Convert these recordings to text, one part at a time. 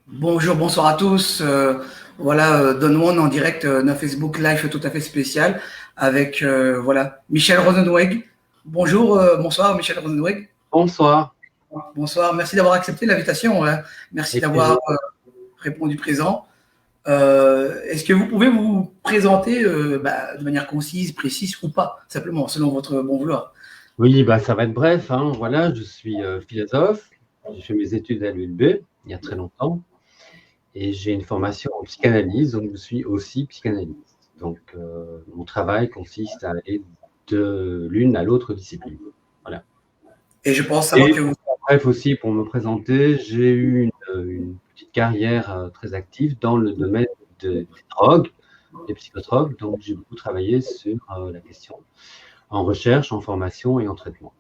Bonjour, bonsoir à tous. Voilà, Don Juan en direct d'un Facebook Live tout à fait spécial avec voilà Michel Rosenweg. Bonjour, bonsoir Michel Rosenweg. Bonsoir. Bonsoir, merci d'avoir accepté l'invitation. Merci Avec d'avoir plaisir. répondu présent. Est-ce que vous pouvez vous présenter de manière concise, précise ou pas, simplement, selon votre bon vouloir? Oui, ça va être bref, hein. Voilà, je suis philosophe. J'ai fait mes études à l'ULB il y a très longtemps et j'ai une formation en psychanalyse, donc je suis aussi psychanalyste. Donc, mon travail consiste à aller de l'une à l'autre discipline. Voilà. Et je pense savoir que Et vous... bref aussi, pour me présenter, j'ai eu une petite carrière très active dans le domaine des drogues, des psychotropes. Donc, j'ai beaucoup travaillé sur la question en recherche, en formation et en traitement.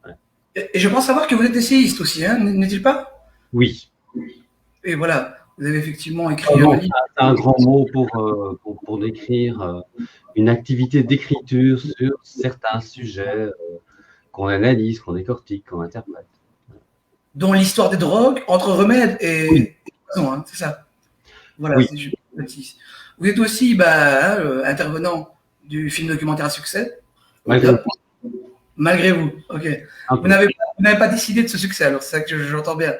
Voilà. Et je pense savoir que vous êtes essayiste aussi, hein, n'est-il pas? Oui. Et voilà, vous avez effectivement Oh écrit un non, livre. c'est un grand mot pour décrire une activité d'écriture sur certains sujets qu'on analyse, qu'on décortique, qu'on interprète. Dont l'histoire des drogues entre remède Oui, et poison, hein, c'est ça. Voilà, oui. c'est juste précis. Vous êtes aussi intervenant du film documentaire à succès, Hold Malgré Up, moi, malgré vous. Ok. un Vous peu. n'avez pas décidé de ce succès, alors c'est ça que j'entends bien.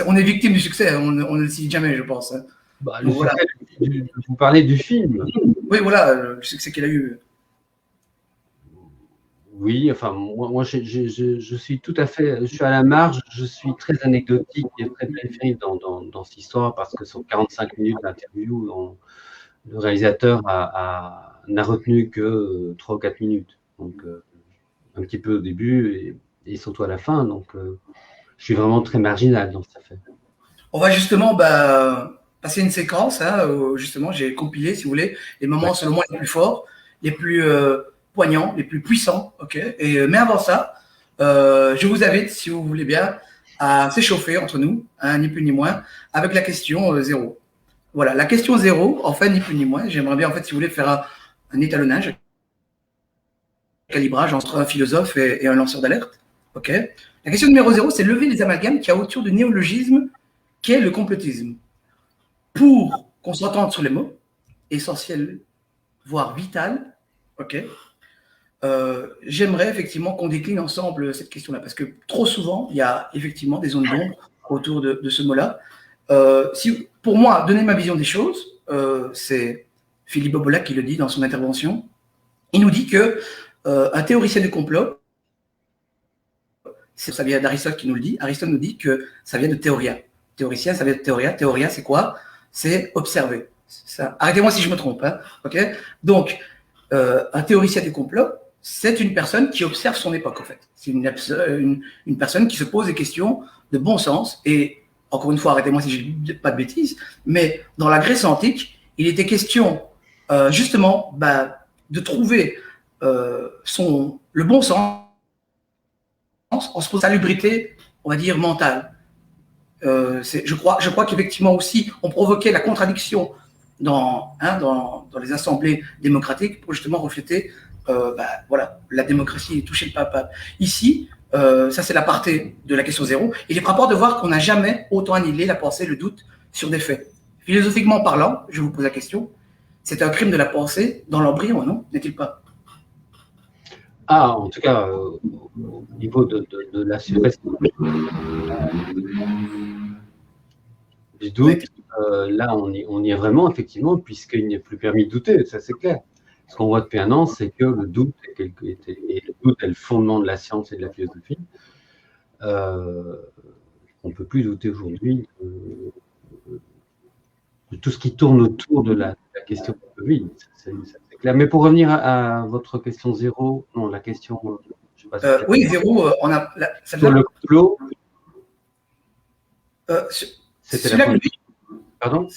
On est victime du succès, on ne le décide jamais, je pense, hein. Le Donc voilà. succès, vous parlez du film. Oui, voilà, le succès qu'il a eu. Oui, enfin, moi je suis tout à fait, je suis à la marge, je suis très anecdotique et très périphérique dans cette histoire parce que sur 45 minutes d'interview, le réalisateur n'a retenu que 3 ou 4 minutes. Donc, un petit peu au début et surtout à la fin. Donc, je suis vraiment très marginal dans cette affaire. On va justement passer une séquence, hein, où justement j'ai compilé, si vous voulez, les moments selon moi les plus forts, les plus poignants, les plus puissants. Ok. Mais avant ça, je vous invite, si vous voulez bien, à s'échauffer entre nous, hein, ni plus ni moins, avec la question zéro. Voilà, la question zéro, en fait, ni plus ni moins. J'aimerais bien, en fait, si vous voulez, faire un étalonnage, un calibrage entre un philosophe et un lanceur d'alerte. Ok. La question numéro zéro, c'est lever les amalgames qu'il y a autour du néologisme qu'est le complotisme. Pour qu'on s'entende sur les mots, essentiel, voire vital, ok, j'aimerais effectivement qu'on décline ensemble cette question-là, parce que trop souvent, il y a effectivement des zones d'ombre autour de ce mot-là. Pour moi, donner ma vision des choses, c'est Philippe Bobola qui le dit dans son intervention. Il nous dit que un théoricien du complot, ça vient d'Aristote qui nous le dit. Aristote nous dit que ça vient de théoria. Théoricien, ça vient de théoria. Théoria, c'est quoi? C'est observer. Ça. Arrêtez-moi si je me trompe. Hein, okay. Donc, un théoricien du complot, c'est une personne qui observe son époque, en fait. C'est une personne qui se pose des questions de bon sens. Et encore une fois, arrêtez-moi si je ne dis pas de bêtises, mais dans la Grèce antique, il était question justement de trouver le bon sens en se posant salubrité, on va dire, mentale. Je crois qu'effectivement aussi, on provoquait la contradiction dans les assemblées démocratiques pour justement refléter voilà, la démocratie touchée le pape. Ici, ça c'est la partie de la question zéro. Il est frappant de voir qu'on n'a jamais autant annihilé la pensée, le doute sur des faits. Philosophiquement parlant, je vous pose la question, c'est un crime de la pensée dans l'embryon, non? N'est-il pas? En tout cas, au niveau de la suppression du Oui. doute, là, on y est vraiment, effectivement, puisqu'il n'est plus permis de douter, ça c'est clair. Ce qu'on voit depuis un an, c'est que le doute et le doute est le fondement de la science et de la philosophie. On ne peut plus douter aujourd'hui de tout ce qui tourne autour de la question du Covid. C'est clair. Mais pour revenir à votre question zéro, non, la question, je ne sais pas si Oui, zéro, on a. sur le complot, c'était la première. Celui-là, Pardon?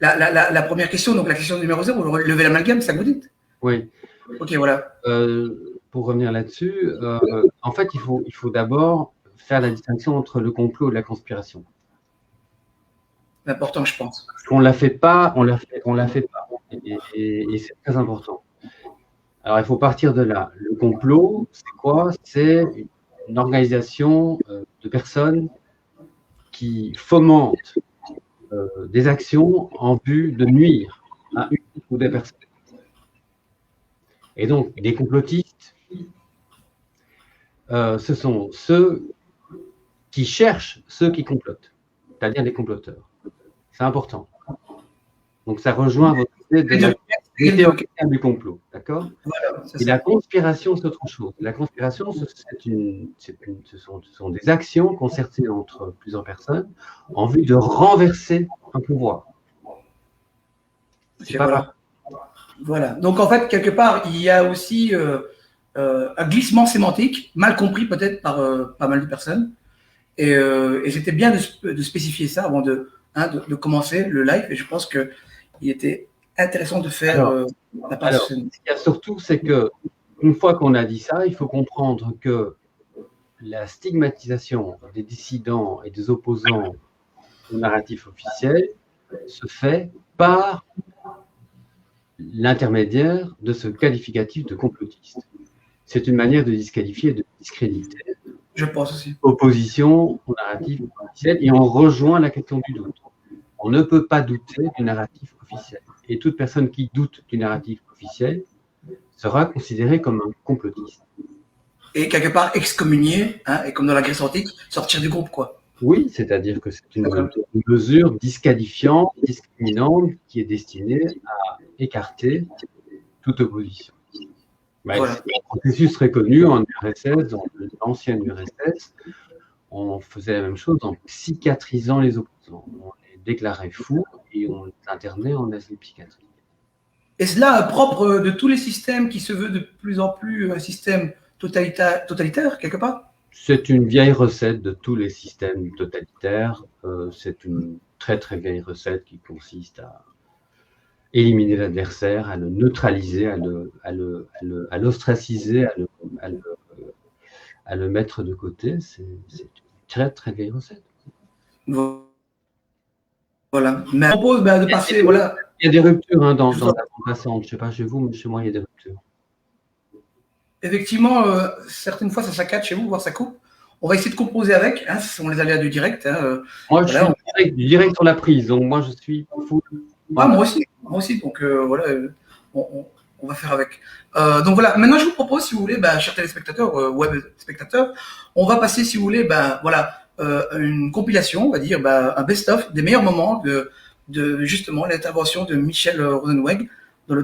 la première question, donc la question numéro 0, lever l'amalgame, ça que vous dites? Oui. Ok, voilà. Pour revenir là-dessus, en fait, il faut d'abord faire la distinction entre le complot et la conspiration. C'est important, je pense. Parce qu'on ne la fait pas, on la fait pas. Et c'est très important. Alors, il faut partir de là. Le complot, c'est quoi? C'est une organisation de personnes qui fomente des actions en vue de nuire à une ou des personnes. Et donc, des complotistes, ce sont ceux qui cherchent ceux qui complotent, c'est-à-dire les comploteurs. C'est important. Donc, ça rejoint votre idée de la théorie du complot, d'accord? Voilà, et la conspiration, c'est autre chose. La conspiration, ce sont des actions concertées entre plusieurs personnes en vue de renverser un pouvoir. C'est pas voilà. Voilà. Donc, en fait, quelque part, il y a aussi un glissement sémantique, mal compris peut-être par pas mal de personnes. Et c'était bien de spécifier ça avant de commencer le live. Et je pense qu'il était intéressant de faire la page. Alors, ce qu'il y a surtout, c'est que une fois qu'on a dit ça, il faut comprendre que la stigmatisation des dissidents et des opposants au narratif officiel se fait par l'intermédiaire de ce qualificatif de complotiste. C'est une manière de disqualifier, de discréditer. Je pense aussi. Opposition au narratif officiel, et on rejoint la question du doute. On ne peut pas douter du narratif officiel. Et toute personne qui doute du narratif officiel sera considérée comme un complotiste. Et quelque part excommunié, et comme dans la Grèce antique, sortir du groupe, quoi. Oui, c'est-à-dire que c'est une mesure disqualifiante, discriminante, qui est destinée à écarter toute opposition. Voilà. C'est un processus très connu en URSS, dans l'ancienne URSS. On faisait la même chose en psychiatrisant les opposants. On les déclarait fous et on les internait en asile psychiatrique. Et cela propre de tous les systèmes qui se veut de plus en plus un système totalitaire, quelque part? C'est une vieille recette de tous les systèmes totalitaires. C'est une très très vieille recette qui consiste à éliminer l'adversaire, à le neutraliser, à l'ostraciser, à le mettre de côté. C'est une très très vieille recette. Voilà. Mais je propose de passer. Voilà. Il y a des ruptures dans la bande passante. Je ne sais pas chez vous, mais chez moi, il y a des ruptures. Effectivement, certaines fois, ça saccade chez vous, voire ça coupe. On va essayer de composer avec. Ce sont les aléas du direct. Moi, je suis direct sur la prise. Donc, moi, je suis full. Moi aussi. Donc, voilà, on va faire avec. Donc, voilà. Maintenant, je vous propose, si vous voulez, chers téléspectateurs, web spectateurs, on va passer, si vous voulez, une compilation, on va dire, un best-of des meilleurs moments de justement l'intervention de Michel Rosenweg dans le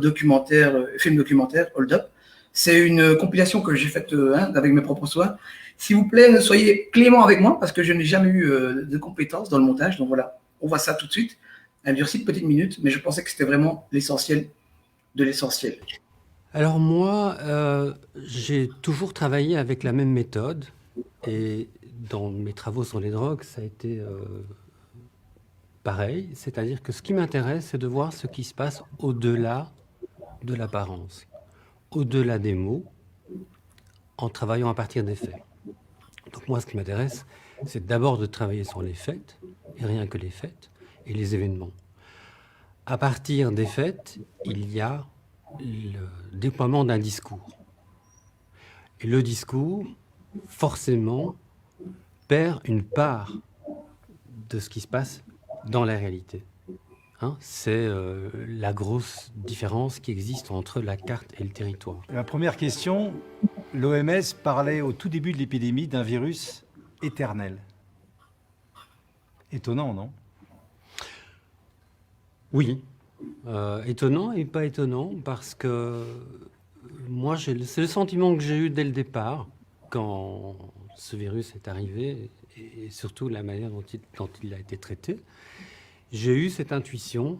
film documentaire Hold Up. C'est une compilation que j'ai faite avec mes propres soins. S'il vous plaît, soyez clément avec moi parce que je n'ai jamais eu de compétences dans le montage. Donc voilà, on voit ça tout de suite. Elle dure 6 petites minutes, mais je pensais que c'était vraiment l'essentiel de l'essentiel. Alors moi, j'ai toujours travaillé avec la même méthode et dans mes travaux sur les drogues, ça a été pareil. C'est-à-dire que ce qui m'intéresse, c'est de voir ce qui se passe au-delà de l'apparence, au-delà des mots, en travaillant à partir des faits. Donc moi, ce qui m'intéresse, c'est d'abord de travailler sur les faits, et rien que les faits, et les événements. À partir des faits, il y a le déploiement d'un discours. Et le discours, forcément, perd une part de ce qui se passe dans la réalité. C'est la grosse différence qui existe entre la carte et le territoire. La première question, l'OMS parlait au tout début de l'épidémie d'un virus éternel. Étonnant, non? Oui, étonnant et pas étonnant parce que moi, c'est le sentiment que j'ai eu dès le départ quand ce virus est arrivé et surtout la manière dont il a été traité. J'ai eu cette intuition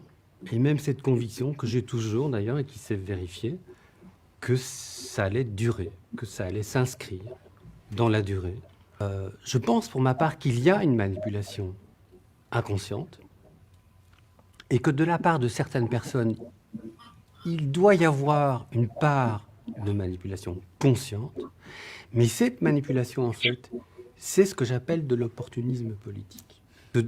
et même cette conviction que j'ai toujours d'ailleurs et qui s'est vérifiée que ça allait durer, que ça allait s'inscrire dans la durée. Je pense pour ma part qu'il y a une manipulation inconsciente et que de la part de certaines personnes, il doit y avoir une part de manipulation consciente, mais cette manipulation en fait, c'est ce que j'appelle de l'opportunisme politique.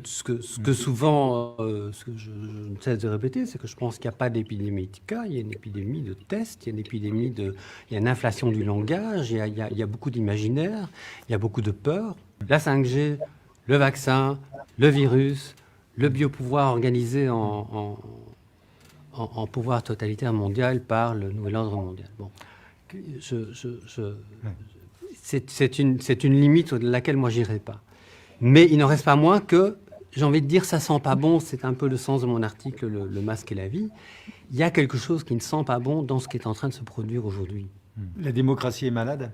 Ce que souvent, ce que je ne cesse de répéter, c'est que je pense qu'il n'y a pas d'épidémie de cas, il y a une épidémie de tests, il y a une inflation du langage, il y a beaucoup d'imaginaire, il y a beaucoup de peur. La 5G, le vaccin, le virus, le biopouvoir organisé en pouvoir totalitaire mondial par le nouvel ordre mondial. Bon, c'est une limite à laquelle moi j'irai pas. Mais il n'en reste pas moins que, j'ai envie de dire, ça sent pas bon, c'est un peu le sens de mon article, le masque et la vie. Il y a quelque chose qui ne sent pas bon dans ce qui est en train de se produire aujourd'hui. La démocratie est malade?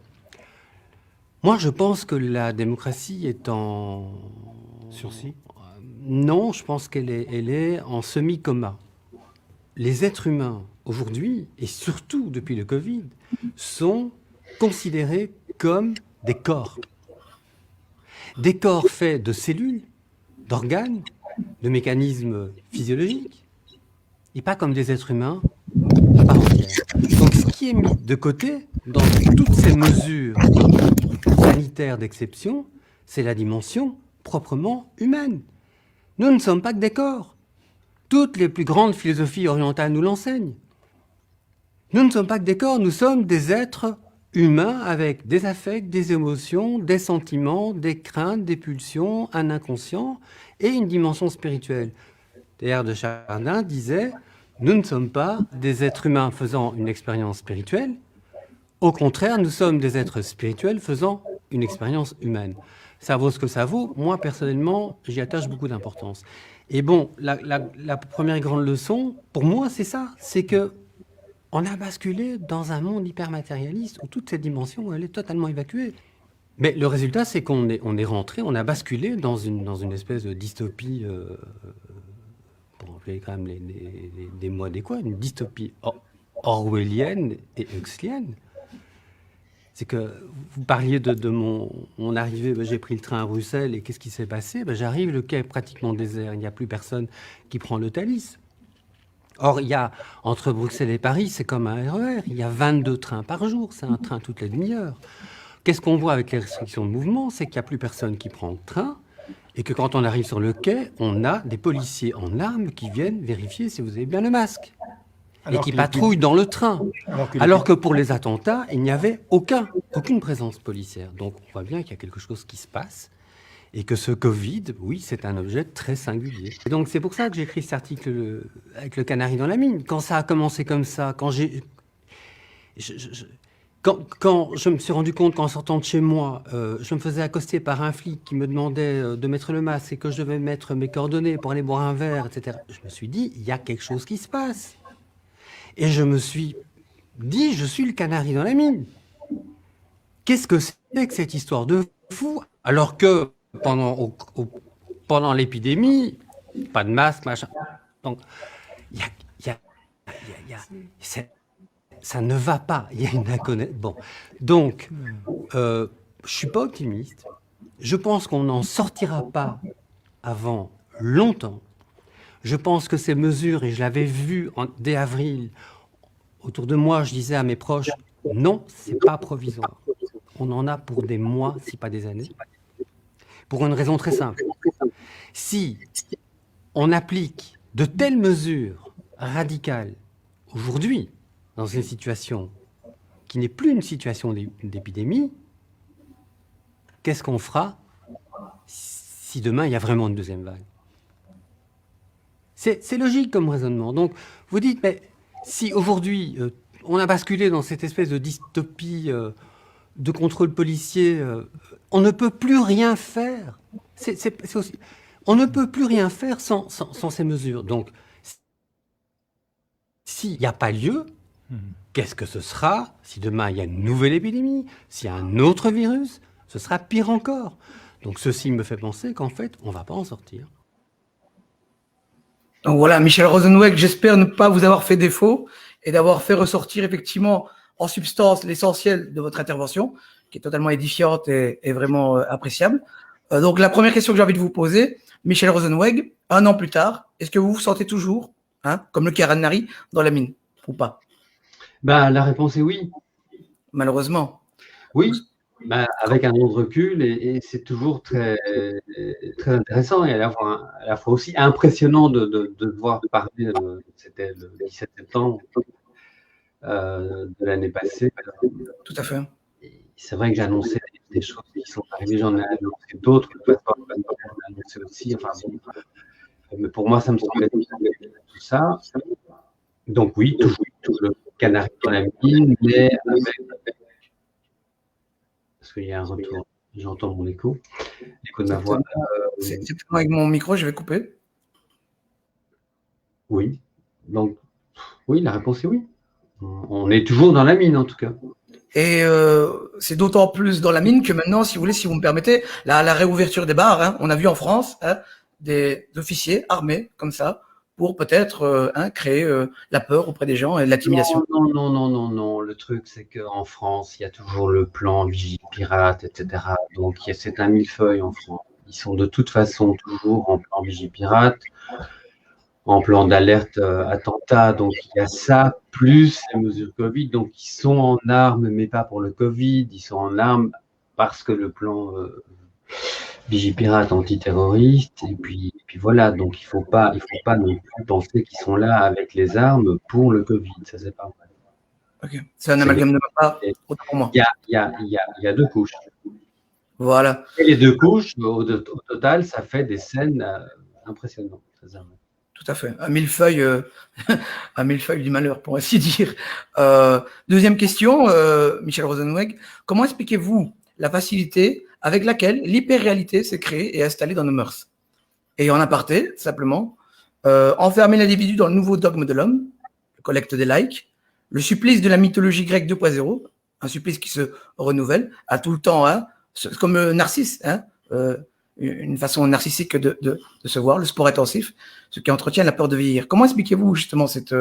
Moi, je pense que la démocratie est en... Sursis? Non, je pense qu'elle est en semi-coma. Les êtres humains, aujourd'hui, et surtout depuis le Covid, sont considérés comme des corps. Des corps faits de cellules, d'organes, de mécanismes physiologiques, et pas comme des êtres humains à part entière. Donc ce qui est mis de côté dans toutes ces mesures sanitaires d'exception, c'est la dimension proprement humaine. Nous ne sommes pas que des corps. Toutes les plus grandes philosophies orientales nous l'enseignent. Nous ne sommes pas que des corps, nous sommes des êtres humain avec des affects, des émotions, des sentiments, des craintes, des pulsions, un inconscient et une dimension spirituelle. Teilhard de Chardin disait « Nous ne sommes pas des êtres humains faisant une expérience spirituelle, au contraire, nous sommes des êtres spirituels faisant une expérience humaine. » Ça vaut ce que ça vaut. Moi, personnellement, j'y attache beaucoup d'importance. Et bon, la première grande leçon, pour moi, c'est ça, c'est que on a basculé dans un monde hyper-matérialiste où toute cette dimension, elle est totalement évacuée. Mais le résultat, c'est qu'on est rentré, on a basculé dans une espèce de dystopie, pour employer quand même des mots adéquats, une dystopie orwellienne et huxleyenne. C'est que vous parliez de mon arrivée, j'ai pris le train à Bruxelles et qu'est-ce qui s'est passé? J'arrive, le quai est pratiquement désert, il n'y a plus personne qui prend le Thalys. Or, il y a, entre Bruxelles et Paris, c'est comme un RER, il y a 22 trains par jour, c'est un train toutes les demi-heures. Qu'est-ce qu'on voit avec les restrictions de mouvement? C'est qu'il n'y a plus personne qui prend le train et que quand on arrive sur le quai, on a des policiers en armes qui viennent vérifier si vous avez bien le masque et qui patrouillent dans le train. Alors que pour les attentats, il n'y avait aucune présence policière. Donc, on voit bien qu'il y a quelque chose qui se passe. Et que ce Covid, oui, c'est un objet très singulier. Et donc c'est pour ça que j'ai écrit cet article avec le canari dans la mine. Quand ça a commencé comme ça, quand je me suis rendu compte qu'en sortant de chez moi, je me faisais accoster par un flic qui me demandait de mettre le masque et que je devais mettre mes coordonnées pour aller boire un verre, etc. Je me suis dit, il y a quelque chose qui se passe. Et je me suis dit, je suis le canari dans la mine. Qu'est-ce que c'est que cette histoire de fou? Alors que pendant l'épidémie, pas de masque, machin. Donc, ça ne va pas. Il y a une inconnaissance. Bon, donc, je suis pas optimiste. Je pense qu'on n'en sortira pas avant longtemps. Je pense que ces mesures, et je l'avais vu dès avril, autour de moi, je disais à mes proches, non, c'est pas provisoire. On en a pour des mois, si pas des années. Pour une raison très simple. Si on applique de telles mesures radicales aujourd'hui, dans une situation qui n'est plus une situation d'épidémie, qu'est-ce qu'on fera si demain il y a vraiment une deuxième vague? C'est logique comme raisonnement. Donc vous dites, mais si aujourd'hui on a basculé dans cette espèce de dystopie de contrôle policier, on ne peut plus rien faire. On ne peut plus rien faire sans ces mesures. Donc, s'il n'y a pas lieu, qu'est-ce que ce sera si demain il y a une nouvelle épidémie, s'il y a un autre virus, ce sera pire encore. Donc, ceci me fait penser qu'en fait, on ne va pas en sortir. Donc voilà, Michel Rosenweg, j'espère ne pas vous avoir fait défaut et d'avoir fait ressortir effectivement en substance l'essentiel de votre intervention, qui est totalement édifiante et vraiment appréciable. Donc la première question que j'ai envie de vous poser, Michel Rosenweg, 1 an plus tard, est-ce que vous vous sentez toujours, comme le canari dans la mine, ou pas? La réponse est oui. Malheureusement. Oui, avec un an de recul, et c'est toujours très, très intéressant et à la fois aussi impressionnant de devoir parler, c'était le 17 septembre de l'année passée. Tout à fait. C'est vrai que j'ai annoncé des choses qui sont arrivées, j'en ai annoncé d'autres, le passeport, c'est aussi, enfin, bon, mais pour moi, ça me semble être tout ça. Donc oui, toujours le canari dans la mine, mais avec... Parce qu'il y a un retour, j'entends mon écho de ma voix. C'est avec mon micro, je vais couper. Oui, donc oui, la réponse est oui. On est toujours dans la mine en tout cas. Et c'est d'autant plus dans la mine que maintenant, si vous voulez, si vous me permettez, la réouverture des bars, hein, on a vu en France des officiers armés comme ça pour peut-être créer la peur auprès des gens et l'intimidation. Non. Le truc, c'est qu'en France, il y a toujours le plan Vigipirate, etc. Donc, c'est un millefeuille en France. Ils sont de toute façon toujours en plan Vigipirate, en plan d'alerte attentat. Donc, il y a ça, plus les mesures Covid. Donc, ils sont en armes, mais pas pour le Covid. Ils sont en armes parce que le plan Vigipirate antiterroriste. Et puis voilà. Donc, il faut pas non plus penser qu'ils sont là avec les armes pour le Covid. Ça, c'est pas vrai. Ok. C'est un amalgame de ma part, autant pour moi. Il y a deux couches. Voilà. Et les deux couches, au total, ça fait des scènes impressionnantes. Tout à fait. Un millefeuille du malheur, pour ainsi dire. Deuxième question, Michel Rosenweg. Comment expliquez-vous la facilité avec laquelle l'hyper-réalité s'est créée et installée dans nos mœurs? Et en aparté, simplement, enfermer l'individu dans le nouveau dogme de l'homme, le collecte des likes, le supplice de la mythologie grecque 2.0, un supplice qui se renouvelle à tout le temps, hein, comme Narcisse, hein, une façon narcissique de se voir, le sport intensif, ce qui entretient la peur de vieillir. Comment expliquez-vous justement cette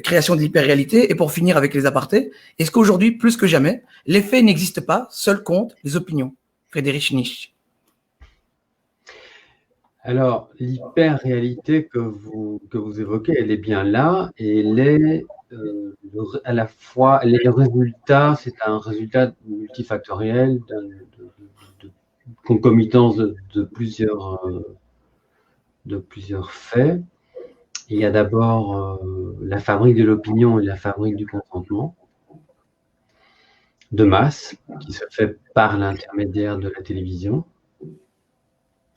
création de l'hyper-réalité? Et pour finir avec les apartés, est-ce qu'aujourd'hui, plus que jamais, les faits n'existent pas, seuls comptent les opinions? Friedrich Nietzsche. Alors, l'hyper-réalité que vous évoquez, elle est bien là, et elle est à la fois, les résultats, c'est un résultat multifactoriel, de concomitance de plusieurs faits. Il y a d'abord la fabrique de l'opinion et la fabrique du consentement de masse qui se fait par l'intermédiaire de la télévision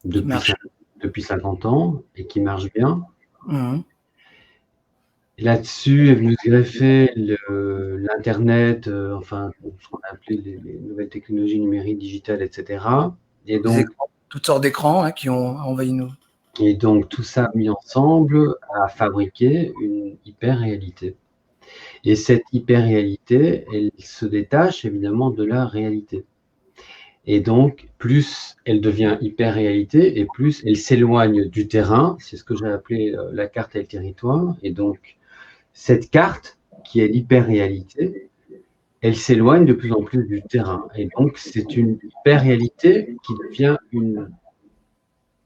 depuis 50 ans et qui marche bien. Mmh. Là-dessus est venu se greffer l'Internet, enfin, ce qu'on a appelé les nouvelles technologies numériques, digitales, etc. Et donc, toutes sortes d'écrans hein, qui ont envahi nous. Et donc, tout ça mis ensemble a fabriqué une hyper-réalité. Et cette hyper-réalité, elle se détache évidemment de la réalité. Et donc, plus elle devient hyper-réalité et plus elle s'éloigne du terrain. C'est ce que j'ai appelé la carte et le territoire. Et donc, cette carte, qui est l'hyper-réalité, elle s'éloigne de plus en plus du terrain. Et donc, c'est une hyper-réalité qui devient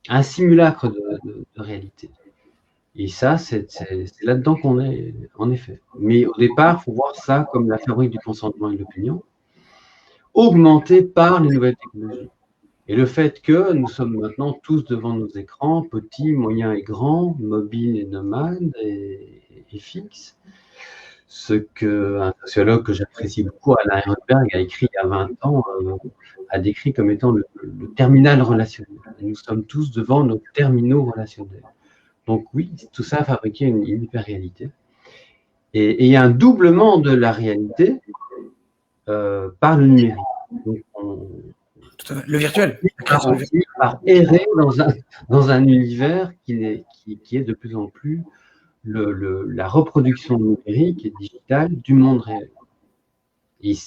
un simulacre de réalité. Et ça, c'est là-dedans qu'on est, en effet. Mais au départ, il faut voir ça comme la fabrique du consentement et de l'opinion, augmentée par les nouvelles technologies. Et le fait que nous sommes maintenant tous devant nos écrans, petits, moyens et grands, mobiles et nomades et fixes, ce qu'un sociologue que j'apprécie beaucoup, Alain Ehrenberg, a écrit il y a 20 ans, a décrit comme étant le terminal relationnel. Et nous sommes tous devant nos terminaux relationnels. Donc oui, tout ça a fabriqué une hyper-réalité. Et il y a un doublement de la réalité par le numérique. Donc le virtuel. On finit par errer dans un univers qui est de plus en plus la reproduction numérique et digitale du monde réel. Et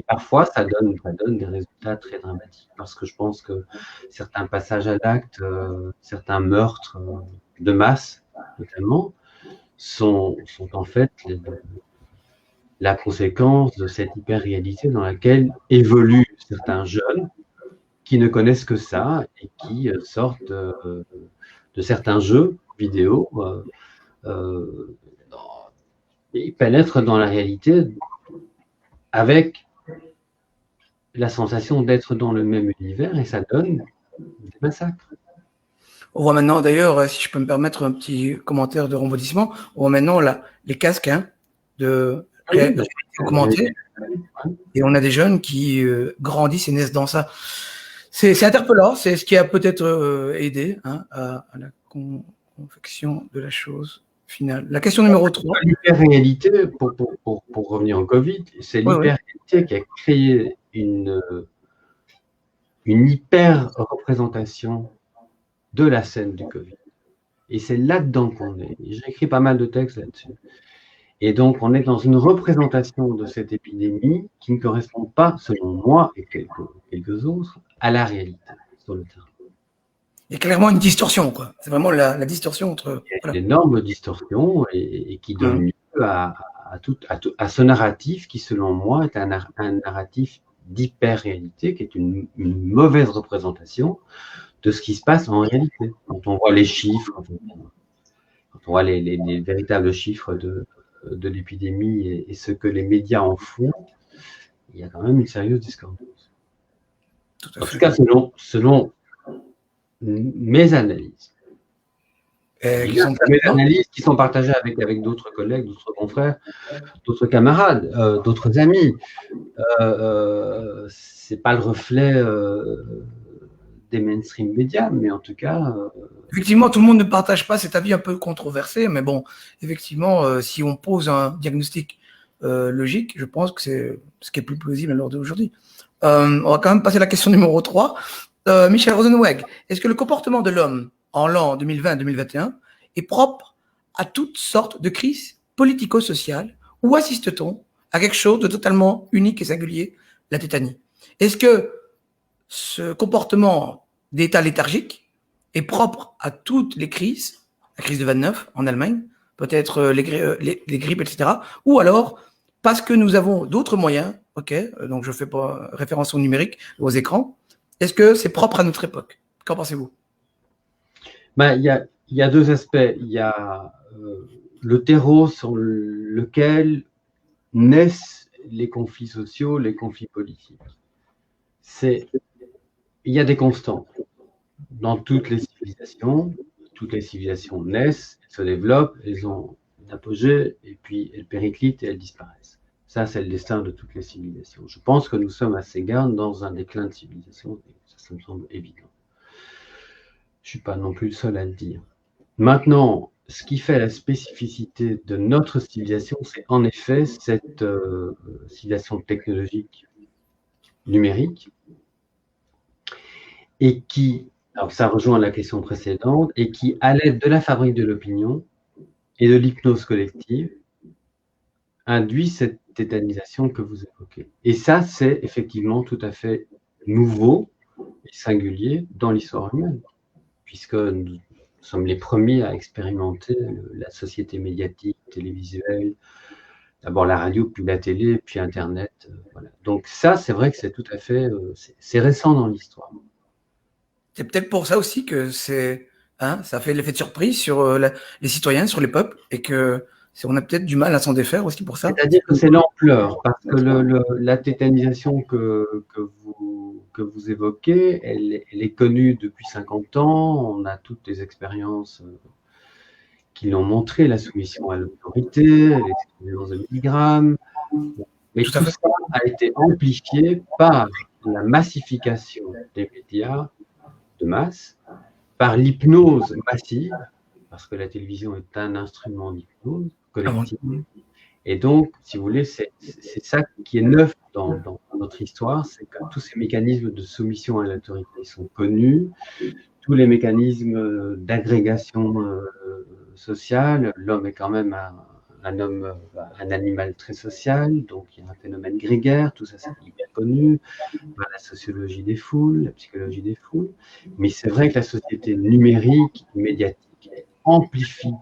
parfois, ça donne des résultats très dramatiques, parce que je pense que certains passages à l'acte, certains meurtres de masse, notamment, sont en fait la conséquence de cette hyper-réalité dans laquelle évoluent certains jeunes qui ne connaissent que ça et qui sortent de certains jeux vidéo et pénètrent dans la réalité avec la sensation d'être dans le même univers, et ça donne des massacres. On voit maintenant, d'ailleurs, si je peux me permettre un petit commentaire de rebondissement, on voit maintenant les casques de réalité augmentée, et on a des jeunes qui grandissent et naissent dans ça. C'est interpellant, c'est ce qui a peut-être aidé hein, à la confection de la chose finale. La question numéro 3. L'hyper-réalité, pour revenir au Covid, c'est Oui, oui. l'hyper-réalité qui a créé une hyper-représentation de la scène du Covid. Et c'est là-dedans qu'on est. J'ai écrit pas mal de textes là-dessus. Et donc, on est dans une représentation de cette épidémie qui ne correspond pas, selon moi et quelques autres, à la réalité sur le terrain. Il y a clairement une distorsion, quoi. C'est vraiment la distorsion entre. Il y a Voilà. une énorme distorsion et qui donne lieu à ce narratif qui, selon moi, est un narratif d'hyper-réalité, qui est une mauvaise représentation de ce qui se passe en réalité. Quand on voit les chiffres, quand on voit les véritables chiffres de l'épidémie et ce que les médias en font, il y a quand même une sérieuse discordance. En tout cas, selon mes analyses. Mes analyses qui sont partagées avec d'autres collègues, d'autres confrères, d'autres camarades, d'autres amis. C'est pas le reflet des mainstream médias, mais en tout cas. Effectivement, tout le monde ne partage pas cet avis un peu controversé, mais bon, effectivement, si on pose un diagnostic logique, je pense que c'est ce qui est plus plausible à l'heure d'aujourd'hui. On va quand même passer à la question numéro 3. Michel Rosenweg, est-ce que le comportement de l'homme en l'an 2020-2021 est propre à toutes sortes de crises politico-sociales ou assiste-t-on à quelque chose de totalement unique et singulier, la tétanie? Est-ce que ce comportement d'état léthargique est propre à toutes les crises, la crise de 29 en Allemagne, peut-être les grippes, etc., ou alors parce que nous avons d'autres moyens, donc je ne fais pas référence au numérique, aux écrans, est-ce que c'est propre à notre époque? Qu'en pensez-vous? Il y a deux aspects. Il y a le terreau sur lequel naissent les conflits sociaux, les conflits politiques. Il y a des constantes. Dans toutes les civilisations naissent, elles se développent, elles ont un apogée, et puis elles périclitent et elles disparaissent. Ça, c'est le destin de toutes les civilisations. Je pense que nous sommes à cet égard dans un déclin de civilisation, et ça me semble évident. Je ne suis pas non plus le seul à le dire. Maintenant, ce qui fait la spécificité de notre civilisation, c'est en effet cette civilisation technologique numérique, et qui, alors ça rejoint la question précédente, et qui, à l'aide de la fabrique de l'opinion et de l'hypnose collective, induit cette tétanisation que vous évoquez. Et ça, c'est effectivement tout à fait nouveau et singulier dans l'histoire humaine, puisque nous sommes les premiers à expérimenter la société médiatique, télévisuelle, d'abord la radio, puis la télé, puis Internet. Voilà. Donc ça, c'est vrai que c'est tout à fait, c'est récent dans l'histoire. C'est peut-être pour ça aussi que ça fait l'effet de surprise sur les citoyens, sur les peuples, et que on a peut-être du mal à s'en défaire aussi pour ça. C'est-à-dire que c'est l'ampleur, parce que la tétanisation que vous évoquez, elle est connue depuis 50 ans. On a toutes les expériences qui l'ont montré, la soumission à l'autorité, l'expérience de milligrammes. Mais tout ça a été amplifié par la massification des médias de masse, par l'hypnose massive, parce que la télévision est un instrument d'hypnose collective. Et donc, si vous voulez, c'est ça qui est neuf dans notre histoire, c'est que tous ces mécanismes de soumission à l'autorité sont connus, tous les mécanismes d'agrégation sociale. L'homme est quand même un animal très social, donc il y a un phénomène grégaire, tout ça c'est hyper connu, la sociologie des foules, la psychologie des foules, mais c'est vrai que la société numérique, médiatique, amplifie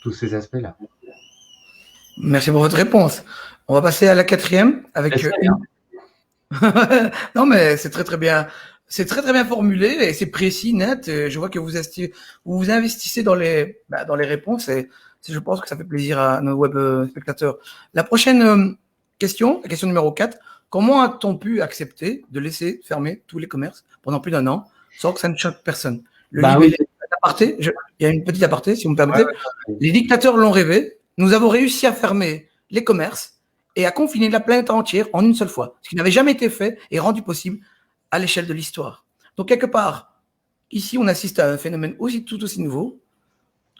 tous ces aspects-là. Merci pour votre réponse. On va passer à la quatrième avec. Non, mais c'est très très bien. C'est très très bien formulé et c'est précis, net. Je vois que vous investissez dans les réponses et je pense que ça fait plaisir à nos web spectateurs. La prochaine question, la question numéro 4. Comment a-t-on pu accepter de laisser fermer tous les commerces pendant plus d'1 an sans que ça ne choque personne? Il y a une petite aparté, si vous me permettez. Les dictateurs l'ont rêvé. Nous avons réussi à fermer les commerces et à confiner la planète entière en une seule fois, ce qui n'avait jamais été fait et rendu possible à l'échelle de l'histoire. Donc, quelque part, ici, on assiste à un phénomène tout aussi nouveau.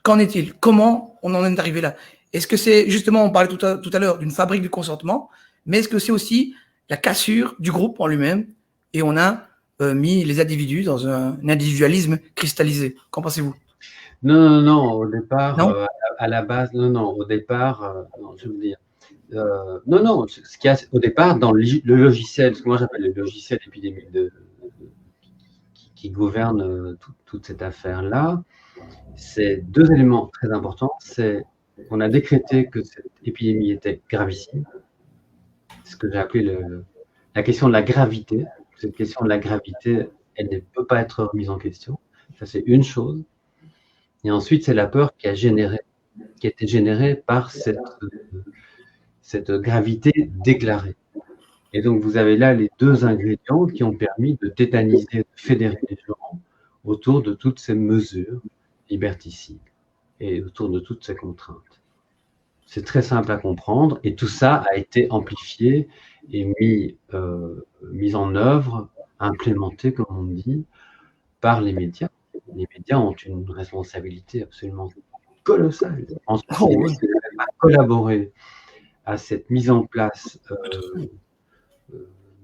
Qu'en est-il? Comment on en est arrivé là? Est-ce que c'est, justement, on parlait tout à l'heure d'une fabrique du consentement, mais est-ce que c'est aussi la cassure du groupe en lui-même et on a mis les individus dans un individualisme cristallisé? Qu'en pensez-vous? Non, au départ, Non à la base, non, au départ, non, je veux dire, non, ce qu'il y a au départ dans le logiciel, ce que moi j'appelle le logiciel épidémique qui gouverne toute cette affaire-là, c'est deux éléments très importants. C'est qu'on a décrété que cette épidémie était gravissime, ce que j'ai appelé la question de la gravité. Cette question de la gravité, elle ne peut pas être remise en question. Ça, c'est une chose. Et ensuite, c'est la peur qui a été générée par cette gravité déclarée. Et donc, vous avez là les deux ingrédients qui ont permis de tétaniser, de fédérer les gens autour de toutes ces mesures liberticides et autour de toutes ces contraintes. C'est très simple à comprendre et tout ça a été amplifié et mis en œuvre, implémenté, comme on dit, par les médias. Les médias ont une responsabilité absolument colossale. Ensuite, si les médias n'avaient pas collaboré à cette mise en place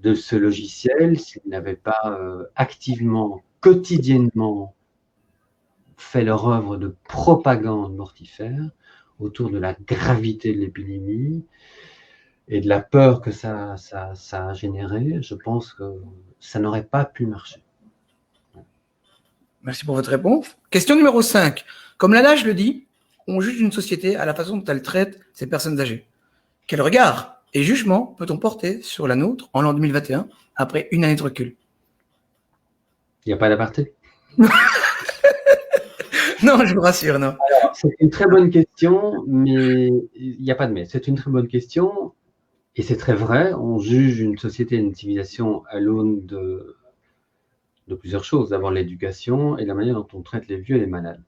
de ce logiciel, s'ils n'avaient pas activement, quotidiennement fait leur œuvre de propagande mortifère autour de la gravité de l'épidémie et de la peur que ça a généré, je pense que ça n'aurait pas pu marcher. Merci pour votre réponse. Question numéro 5. Comme l'adage le dit, on juge une société à la façon dont elle traite ses personnes âgées. Quel regard et jugement peut-on porter sur la nôtre en l'an 2021 après une année de recul? Il n'y a pas d'aparté. Non, je vous rassure, non. Alors, c'est une très bonne question, mais il n'y a pas de mais. C'est une très bonne question et c'est très vrai. On juge une société, une civilisation à l'aune de plusieurs choses. D'abord l'éducation et la manière dont on traite les vieux et les malades.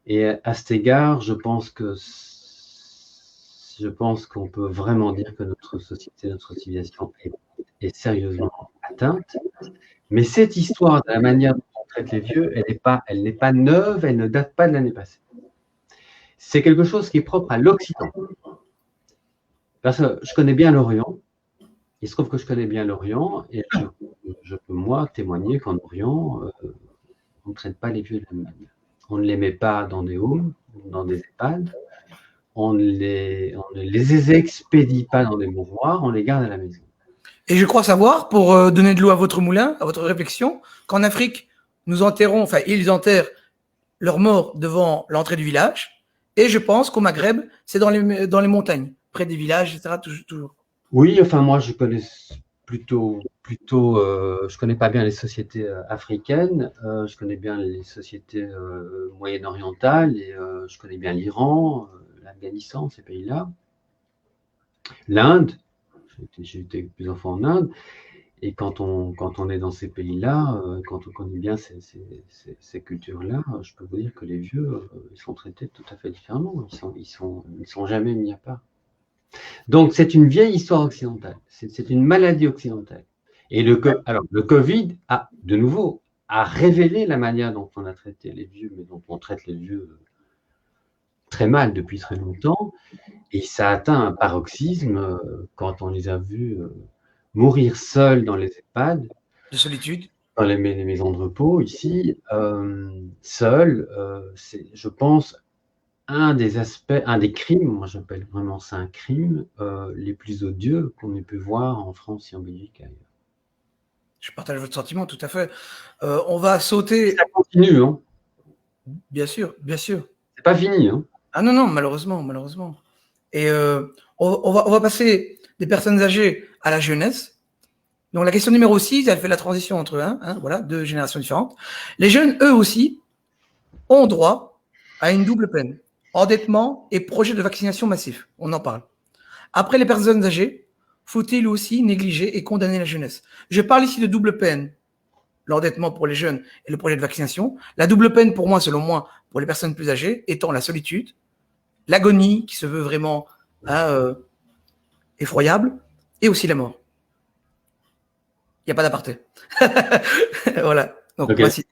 Et à cet égard, je pense qu'on peut vraiment dire que notre société, notre civilisation est sérieusement atteinte. Mais cette histoire de la manière dont on traite les vieux, elle n'est pas neuve, elle ne date pas de l'année passée. C'est quelque chose qui est propre à l'Occident. Parce que je connais bien l'Orient. Il se trouve que je connais bien l'Orient et je peux, moi, témoigner qu'en Orient, on ne traite pas les vieux de la même manière. On ne les met pas dans des homes, dans des EHPAD. On ne les expédie pas dans des mouroirs, on les garde à la maison. Et je crois savoir, pour donner de l'eau à votre moulin, à votre réflexion, qu'en Afrique, ils enterrent leurs morts devant l'entrée du village. Et je pense qu'au Maghreb, c'est dans les montagnes, près des villages, etc. Toujours. Oui, enfin moi je connais je connais pas bien les sociétés africaines, je connais bien les sociétés moyen-orientales et je connais bien l'Iran, l'Afghanistan, ces pays-là. L'Inde, j'ai été plusieurs fois en Inde, et quand on est dans ces pays-là, quand on connaît bien ces cultures-là, je peux vous dire que les vieux, ils sont traités tout à fait différemment, ils sont jamais mis à part. Donc c'est une vieille histoire occidentale, c'est une maladie occidentale. Et le Covid de nouveau a révélé la manière dont on a traité les vieux, mais dont on traite les vieux très mal depuis très longtemps. Et ça a atteint un paroxysme quand on les a vus mourir seuls dans les EHPAD. De solitude. Dans les maisons de repos, ici, seuls, c'est, je pense, un des crimes, moi j'appelle vraiment ça un crime, les plus odieux qu'on ait pu voir en France et en Belgique ailleurs. Je partage votre sentiment, tout à fait. On va sauter. Ça continue, hein. Bien sûr, bien sûr. C'est pas fini, hein. Ah non, malheureusement. Et on va passer des personnes âgées à la jeunesse. Donc la question numéro 6, elle fait la transition entre voilà, deux générations différentes. Les jeunes, eux aussi, ont droit à une double peine. Endettement et projet de vaccination massif. On en parle. Après les personnes âgées, faut-il aussi négliger et condamner la jeunesse? Je parle ici de double peine. L'endettement pour les jeunes et le projet de vaccination. La double peine pour moi, selon moi, pour les personnes plus âgées, étant la solitude, l'agonie qui se veut vraiment effroyable, et aussi la mort. Il n'y a pas d'aparté. Voilà. Donc, Ok. voici.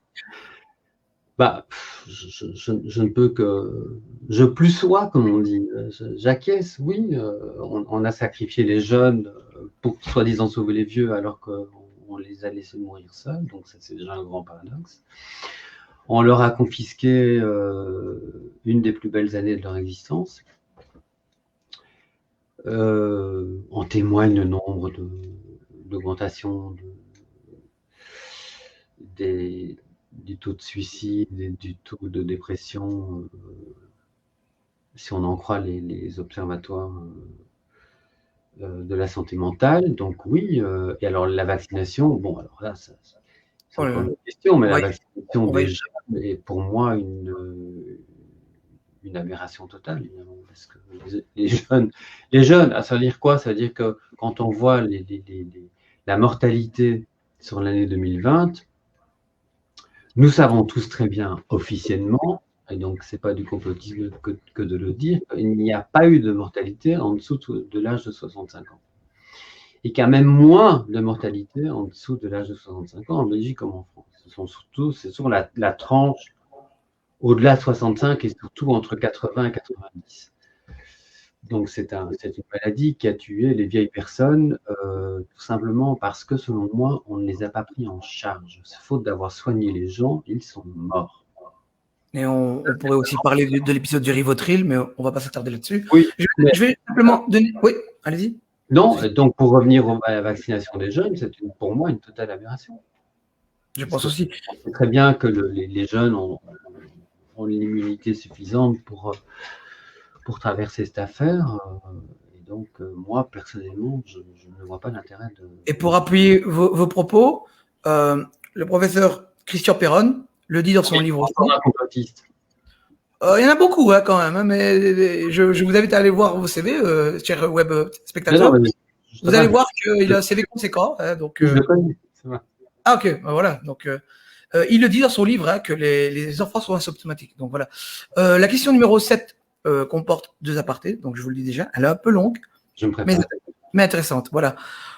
Bah, je ne peux que. Je plus sois, comme on dit. J'acquiesce, oui. On a sacrifié les jeunes pour soi-disant sauver les vieux alors qu'on les a laissés mourir seuls. Donc, ça, c'est déjà un grand paradoxe. On leur a confisqué une des plus belles années de leur existence. En témoigne le nombre d'augmentations du taux de suicide et du taux de dépression, si on en croit les observatoires de la santé mentale. Donc oui, et alors la vaccination, bon, alors là, c'est encore une question, mais la vaccination des jeunes est pour moi une aberration totale, évidemment, parce que les jeunes, ça veut dire quoi? Ça veut dire que quand on voit la mortalité sur l'année 2020, nous savons tous très bien officiellement, et donc c'est pas du complotisme que de le dire, il n'y a pas eu de mortalité en dessous de l'âge de 65 ans. Et qu'il y a même moins de mortalité en dessous de l'âge de 65 ans en Belgique comme en France. C'est sur la tranche au-delà de 65 et surtout entre 80 et 90. Donc c'est une maladie qui a tué les vieilles personnes tout simplement parce que, selon moi, on ne les a pas pris en charge. Faute d'avoir soigné les gens, ils sont morts. Et on pourrait aussi parler de l'épisode du Rivotril, mais on ne va pas s'attarder là-dessus. Oui, je vais simplement donner... Oui, allez-y. Non, donc pour revenir à la vaccination des jeunes, c'est pour moi une totale aberration. Je pense aussi. On sait très bien que les jeunes ont l'immunité suffisante pour traverser cette affaire. Et donc, moi, personnellement, je ne vois pas l'intérêt de... Et pour appuyer vos propos, le professeur Christian Perron le dit dans son livre aussi. Un complotiste. Il y en a beaucoup quand même, hein, mais je vous invite à aller voir vos CV, chers web spectateurs. Vous allez voir qu'il a un CV conséquent. Hein, donc, je le connais, c'est vrai. Ah ok, voilà. Donc, il le dit dans son livre que les enfants sont asymptomatiques. Donc voilà. La question numéro 7 comporte 2 apartés, donc je vous le dis déjà. Elle est un peu longue, mais intéressante. Voilà.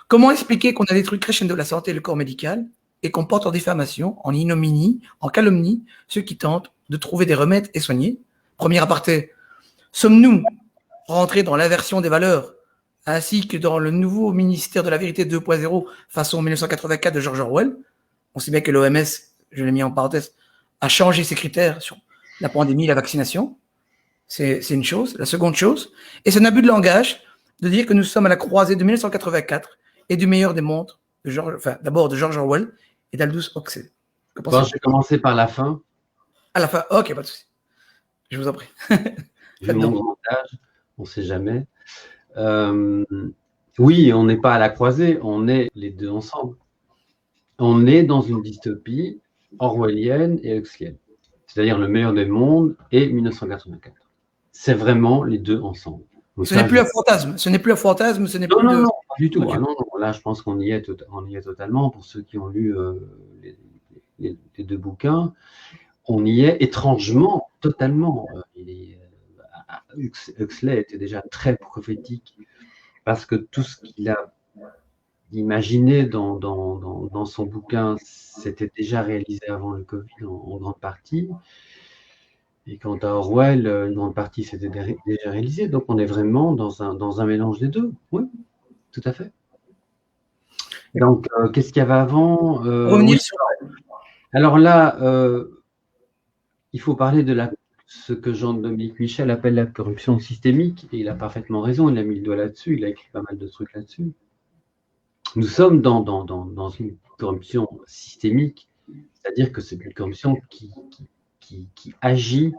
Comment expliquer qu'on a détruit crescendo la santé et le corps médical et qu'on porte en diffamation, en ignominie, en calomnie ceux qui tentent de trouver des remèdes et soigner? Premier aparté. Sommes-nous rentrés dans l'inversion des valeurs ainsi que dans le nouveau ministère de la vérité 2.0 façon 1984 de George Orwell? On sait bien que l'OMS, je l'ai mis en parenthèse, a changé ses critères sur la pandémie et la vaccination. C'est une chose. La seconde chose, et c'est un abus de langage de dire que nous sommes à la croisée de 1984 et du meilleur des mondes, d'abord de George Orwell et d'Aldous Huxley. Bon, je vais commencer par la fin. À la fin, ok, pas de souci. Je vous en prie. Vu mon grand âge, on ne sait jamais. Oui, on n'est pas à la croisée, on est les deux ensemble. On est dans une dystopie orwellienne et huxleyenne, c'est-à-dire le meilleur des mondes et 1984. C'est vraiment les deux ensemble. Donc ce n'est plus un fantasme, ce n'est plus un fantasme, ce n'est plus... Non, pas du tout. Okay. Ah, non, là, je pense qu'on y est totalement. Pour ceux qui ont lu les 2 bouquins, on y est étrangement, totalement. Huxley était déjà très prophétique parce que tout ce qu'il a imaginé dans son bouquin, c'était déjà réalisé avant le Covid en grande partie. Et quant à Orwell, une grande partie c'était déjà réalisé. Donc on est vraiment dans un mélange des deux. Oui, tout à fait. Donc, qu'est-ce qu'il y avait avant? Revenir sur... Alors là, il faut parler de ce que Jean-Dominique Michel appelle la corruption systémique, et il a parfaitement raison, il a mis le doigt là-dessus, il a écrit pas mal de trucs là-dessus. Nous sommes dans une corruption systémique, c'est-à-dire que c'est une corruption qui agit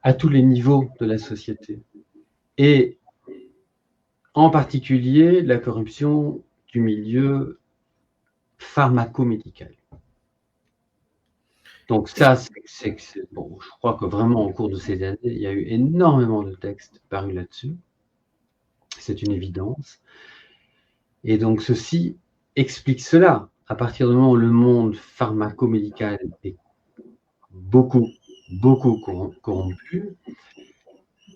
à tous les niveaux de la société. Et en particulier, la corruption du milieu pharmaco-médical. Donc ça, bon, je crois que vraiment au cours de ces années, il y a eu énormément de textes parus là-dessus. C'est une évidence. Et donc ceci explique cela. À partir du moment où le monde pharmaco-médical est beaucoup corrompu,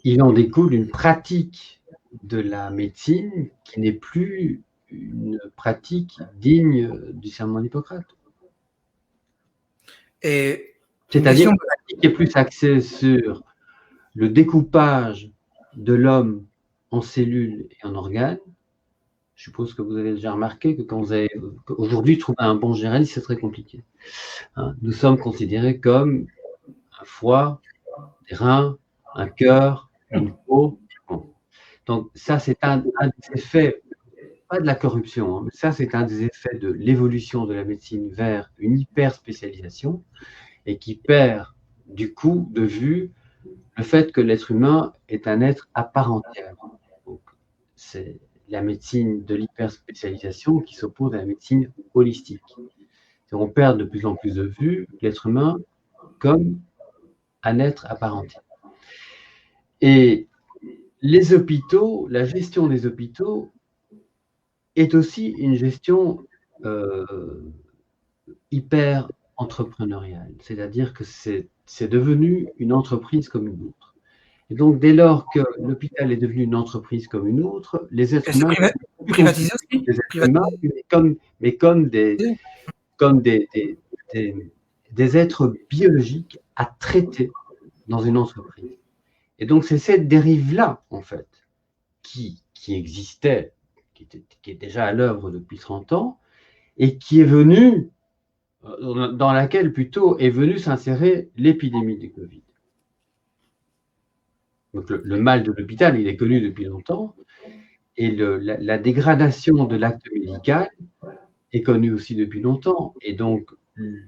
il en découle une pratique de la médecine qui n'est plus une pratique digne du serment d'Hippocrate. Et C'est-à-dire une pratique qui est plus axée sur le découpage de l'homme en cellules et en organes. Je suppose que vous avez déjà remarqué que aujourd'hui, trouver un bon généraliste, c'est très compliqué. Hein, nous sommes considérés comme un foie, des reins, un cœur, une peau. Bon. Donc ça, c'est un des effets, pas de la corruption, hein, mais ça, c'est un des effets de l'évolution de la médecine vers une hyper-spécialisation et qui perd du coup de vue le fait que l'être humain est un être à part entière. Donc, c'est la médecine de l'hyperspécialisation qui s'oppose à la médecine holistique. Et on perd de plus en plus de vue l'être humain comme un être à part entière. Et les hôpitaux, la gestion des hôpitaux est aussi une gestion hyper entrepreneuriale. C'est-à-dire que c'est devenu une entreprise comme une autre. Et donc, dès lors que l'hôpital est devenu une entreprise comme une autre, les êtres humains, privatisé aussi, mais comme des êtres biologiques à traiter dans une entreprise. Et donc, c'est cette dérive-là, en fait, qui existait, qui est déjà à l'œuvre depuis 30 ans, et qui est venue, dans laquelle plutôt est venue s'insérer l'épidémie du Covid. Donc le mal de l'hôpital, il est connu depuis longtemps, et la dégradation de l'acte médical est connue aussi depuis longtemps. Et donc,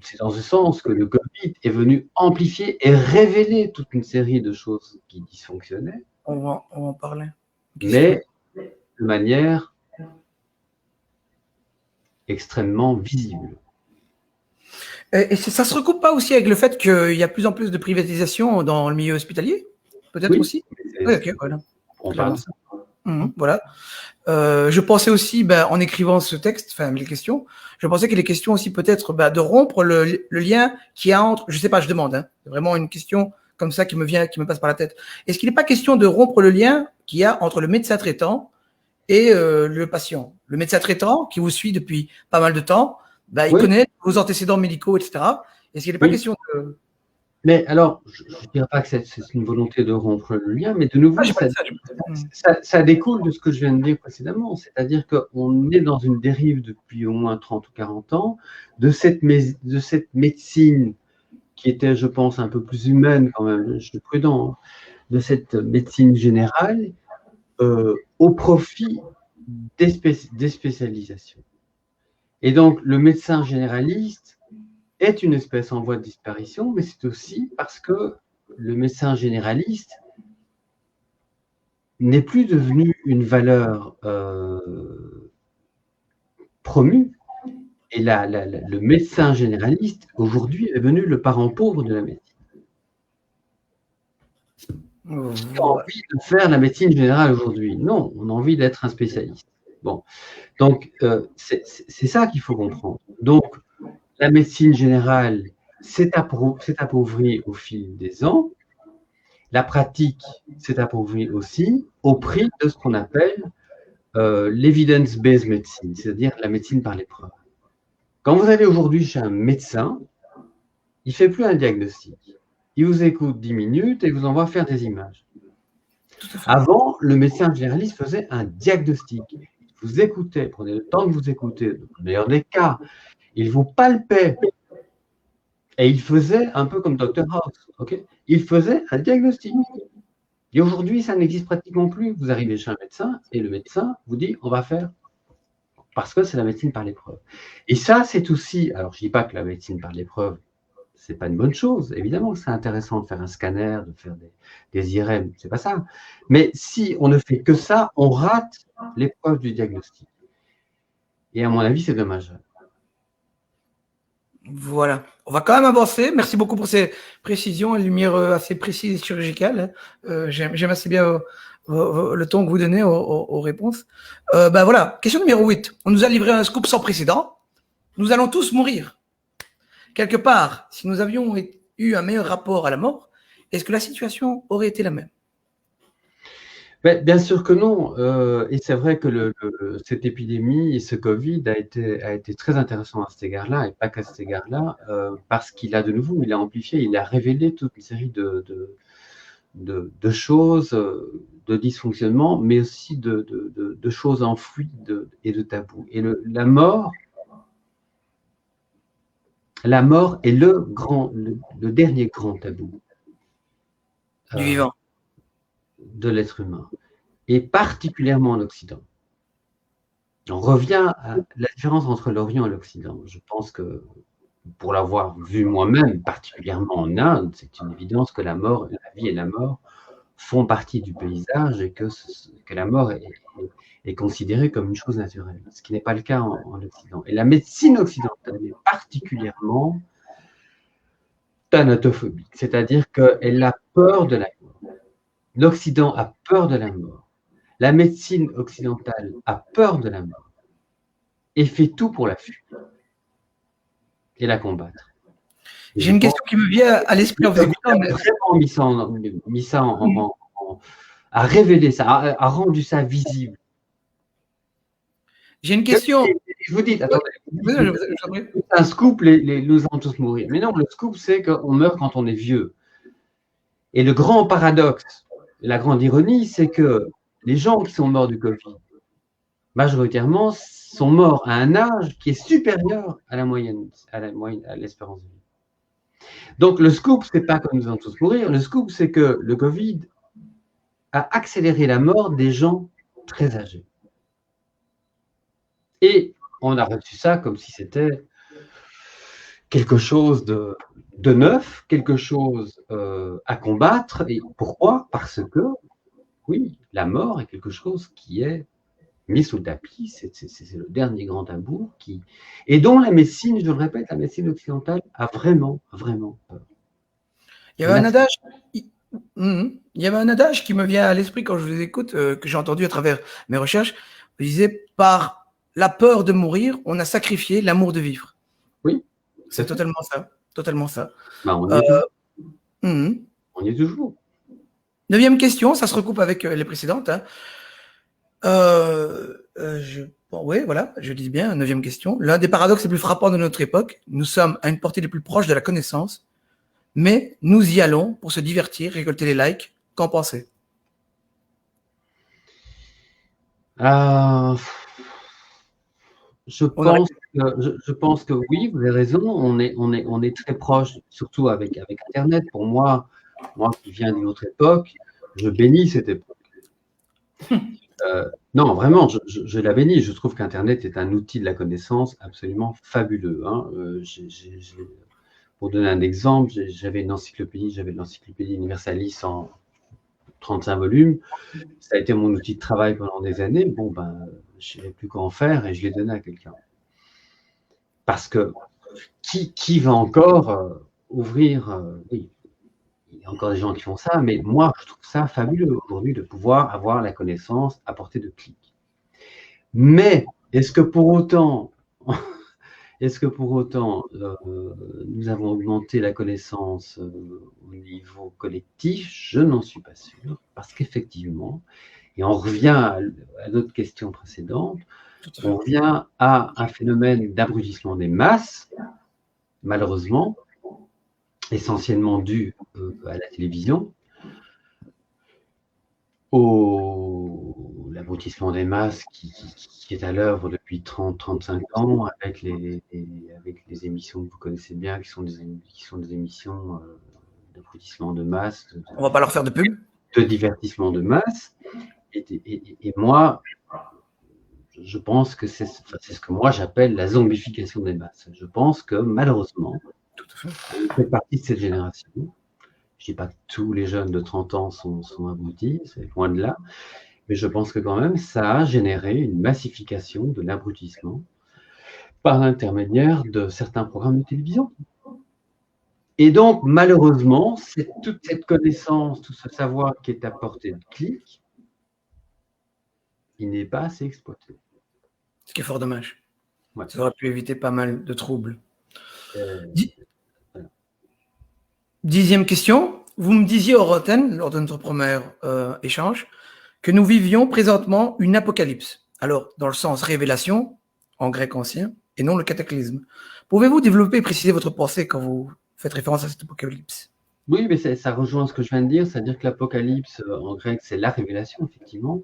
c'est dans ce sens que le Covid est venu amplifier et révéler toute une série de choses qui dysfonctionnaient. On va en parler. Mais de manière extrêmement visible. Et ça se recoupe pas aussi avec le fait qu'il y a de plus en plus de privatisation dans le milieu hospitalier? Peut-être aussi? Oui, ok, voilà. On parle de ça. Voilà. Je pensais aussi, en écrivant ce texte, enfin les questions, je pensais qu'il est question aussi peut-être de rompre le lien qu'il y a entre, je sais pas, je demande, hein, c'est vraiment une question comme ça qui me passe par la tête. Est-ce qu'il n'est pas question de rompre le lien qu'il y a entre le médecin traitant et le patient? Le médecin traitant qui vous suit depuis pas mal de temps, il connaît vos antécédents médicaux, etc. Est-ce qu'il n'est pas question de... Mais alors, je ne dirais pas que c'est une volonté de rompre le lien, mais de nouveau, ça découle de ce que je viens de dire précédemment. C'est-à-dire qu'on est dans une dérive depuis au moins 30 ou 40 ans de cette médecine qui était, je pense, un peu plus humaine quand même, je suis prudent, hein, de cette médecine générale au profit des spécialisations. Et donc, le médecin généraliste est une espèce en voie de disparition, mais c'est aussi parce que le médecin généraliste n'est plus devenu une valeur promue. Et le médecin généraliste, aujourd'hui, est devenu le parent pauvre de la médecine. Qui a envie de faire la médecine générale aujourd'hui? Non, on a envie d'être un spécialiste. Bon, donc c'est ça qu'il faut comprendre. Donc, la médecine générale s'est appauvrie au fil des ans. La pratique s'est appauvrie aussi au prix de ce qu'on appelle l'evidence-based medicine, c'est-à-dire la médecine par les preuves. Quand vous allez aujourd'hui chez un médecin, il ne fait plus un diagnostic. Il vous écoute 10 minutes et vous envoie faire des images. Avant, le médecin généraliste faisait un diagnostic. Il vous écoutait, prenez le temps de vous écouter, dans le meilleur des cas. Il vous palpait et il faisait un peu comme Dr House. Okay, il faisait un diagnostic. Et aujourd'hui, ça n'existe pratiquement plus. Vous arrivez chez un médecin et le médecin vous dit on va faire parce que c'est la médecine par l'épreuve. Et ça, c'est aussi. Alors, je ne dis pas que la médecine par l'épreuve, ce n'est pas une bonne chose. Évidemment que c'est intéressant de faire un scanner, de faire des IRM, c'est pas ça. Mais si on ne fait que ça, on rate l'épreuve du diagnostic. Et à mon avis, c'est dommage. Voilà. On va quand même avancer. Merci beaucoup pour ces précisions, une lumière assez précise et chirurgicale. J'aime assez bien le ton que vous donnez aux réponses. Voilà. Question numéro 8. On nous a livré un scoop sans précédent. Nous allons tous mourir. Quelque part, si nous avions eu un meilleur rapport à la mort, est-ce que la situation aurait été la même? Mais bien sûr que non. Et c'est vrai que cette épidémie et ce Covid a été très intéressant à cet égard-là, et pas qu'à cet égard-là, parce qu'il a de nouveau, il a amplifié, il a révélé toute une série de choses, de dysfonctionnements, mais aussi de choses enfouies et de tabous. Et la mort est le dernier grand tabou Du vivant. de l'être humain, et particulièrement en Occident. On revient à la différence entre l'Orient et l'Occident. Je pense que, pour l'avoir vu moi-même, particulièrement en Inde, c'est une évidence que la vie et la mort font partie du paysage, et que la mort est considérée comme une chose naturelle, ce qui n'est pas le cas en Occident. Et la médecine occidentale est particulièrement thanatophobique, c'est-à-dire qu'elle a peur de la mort. L'Occident a peur de la mort. La médecine occidentale a peur de la mort et fait tout pour la fuir et la combattre. J'ai une question qui me vient à l'esprit en vous écoutant. Mais... vraiment mis ça a révélé ça, a rendu ça visible. J'ai une question. Je vous dis, attendez, c'est un scoop, nous allons tous mourir. Mais non, le scoop, c'est qu'on meurt quand on est vieux. Et le grand paradoxe, la grande ironie, c'est que les gens qui sont morts du Covid, majoritairement, sont morts à un âge qui est supérieur à la moyenne, à l'espérance de vie. Donc le scoop, c'est pas que nous allons tous mourir. Le scoop, c'est que le Covid a accéléré la mort des gens très âgés. Et on a reçu ça comme si c'était quelque chose de neuf, quelque chose à combattre. Et pourquoi? Parce que, oui, la mort est quelque chose qui est mis sous le tapis, c'est le dernier grand tabou et dont la médecine, je le répète, la médecine occidentale a vraiment, vraiment peur. Il y avait un adage qui me vient à l'esprit quand je vous écoute, que j'ai entendu à travers mes recherches. Vous disiez, par la peur de mourir, on a sacrifié l'amour de vivre. Oui. C'est totalement ça. Totalement ça. Bah, on y est toujours. 9e question, ça se recoupe avec les précédentes. Hein. Oui, voilà, je dis bien, 9e question. L'un des paradoxes les plus frappants de notre époque, nous sommes à une portée les plus proches de la connaissance, mais nous y allons pour se divertir, récolter les likes. Qu'en pensez? Je pense que oui, vous avez raison, on est très proche, surtout avec Internet. Pour moi qui viens d'une autre époque, je bénis cette époque. Non, vraiment, je la bénis. Je trouve qu'Internet est un outil de la connaissance absolument fabuleux. Hein. Pour donner un exemple, j'avais l'encyclopédie Universalis en 35 volumes. Ça a été mon outil de travail pendant des années. Bon, je n'avais plus qu'à en faire et je l'ai donné à quelqu'un. Parce que qui va encore ouvrir oui, il y a encore des gens qui font ça, mais moi, je trouve ça fabuleux aujourd'hui de pouvoir avoir la connaissance à portée de clic. Mais est-ce que pour autant, nous avons augmenté la connaissance au niveau collectif? Je n'en suis pas sûr, parce qu'effectivement, et on revient à notre question précédente, on revient à un phénomène d'abrutissement des masses, malheureusement, essentiellement dû à la télévision, l'abrutissement des masses qui est à l'œuvre depuis 30-35 ans avec les émissions que vous connaissez bien, qui sont des émissions d'abrutissement de masse. On va pas leur faire de pub. De divertissement de masse. Et moi, je pense que c'est ce que moi j'appelle la zombification des masses. Je pense que malheureusement, je fais partie de cette génération. Je ne dis pas que tous les jeunes de 30 ans sont abrutis, c'est loin de là, mais je pense que quand même ça a généré une massification de l'abrutissement par l'intermédiaire de certains programmes de télévision. Et donc, malheureusement, toute cette connaissance, tout ce savoir qui est à portée de clic, il n'est pas assez exploité. Ce qui est fort dommage. Ouais. Ça aurait pu éviter pas mal de troubles. 10e question. Vous me disiez au Roten, lors de notre premier échange, que nous vivions présentement une apocalypse. Alors, dans le sens révélation, en grec ancien, et non le cataclysme. Pouvez-vous développer et préciser votre pensée quand vous faites référence à cette apocalypse? Oui, mais ça rejoint ce que je viens de dire, c'est-à-dire que l'Apocalypse, en grec, c'est la révélation, effectivement.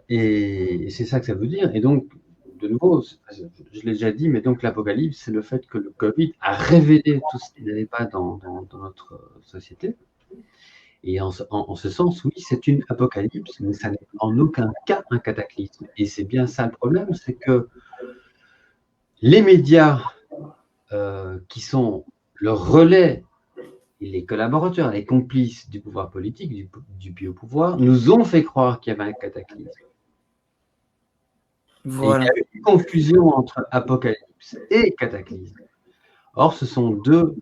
Et c'est ça que ça veut dire. Et donc, de nouveau, je l'ai déjà dit, mais donc l'Apocalypse, c'est le fait que le Covid a révélé tout ce qui n'allait pas dans notre société. Et en ce sens, oui, c'est une apocalypse, mais ça n'est en aucun cas un cataclysme. Et c'est bien ça le problème, c'est que les médias qui sont le relais et les collaborateurs, les complices du pouvoir politique, du biopouvoir, nous ont fait croire qu'il y avait un cataclysme. Voilà. Et il y a eu une confusion entre apocalypse et cataclysme. Or, ce sont deux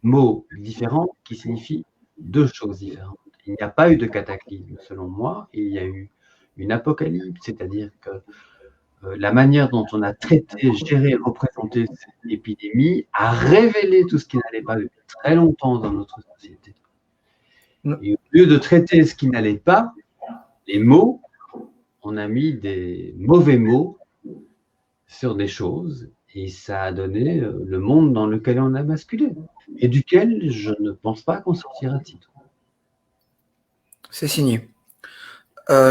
mots différents qui signifient deux choses différentes. Il n'y a pas eu de cataclysme, selon moi, et il y a eu une apocalypse, c'est-à-dire que la manière dont on a traité, géré, représenté cette épidémie a révélé tout ce qui n'allait pas depuis très longtemps dans notre société. Et au lieu de traiter ce qui n'allait pas, les mots, on a mis des mauvais mots sur des choses et ça a donné le monde dans lequel on a basculé et duquel je ne pense pas qu'on sortira de sitôt. C'est signé.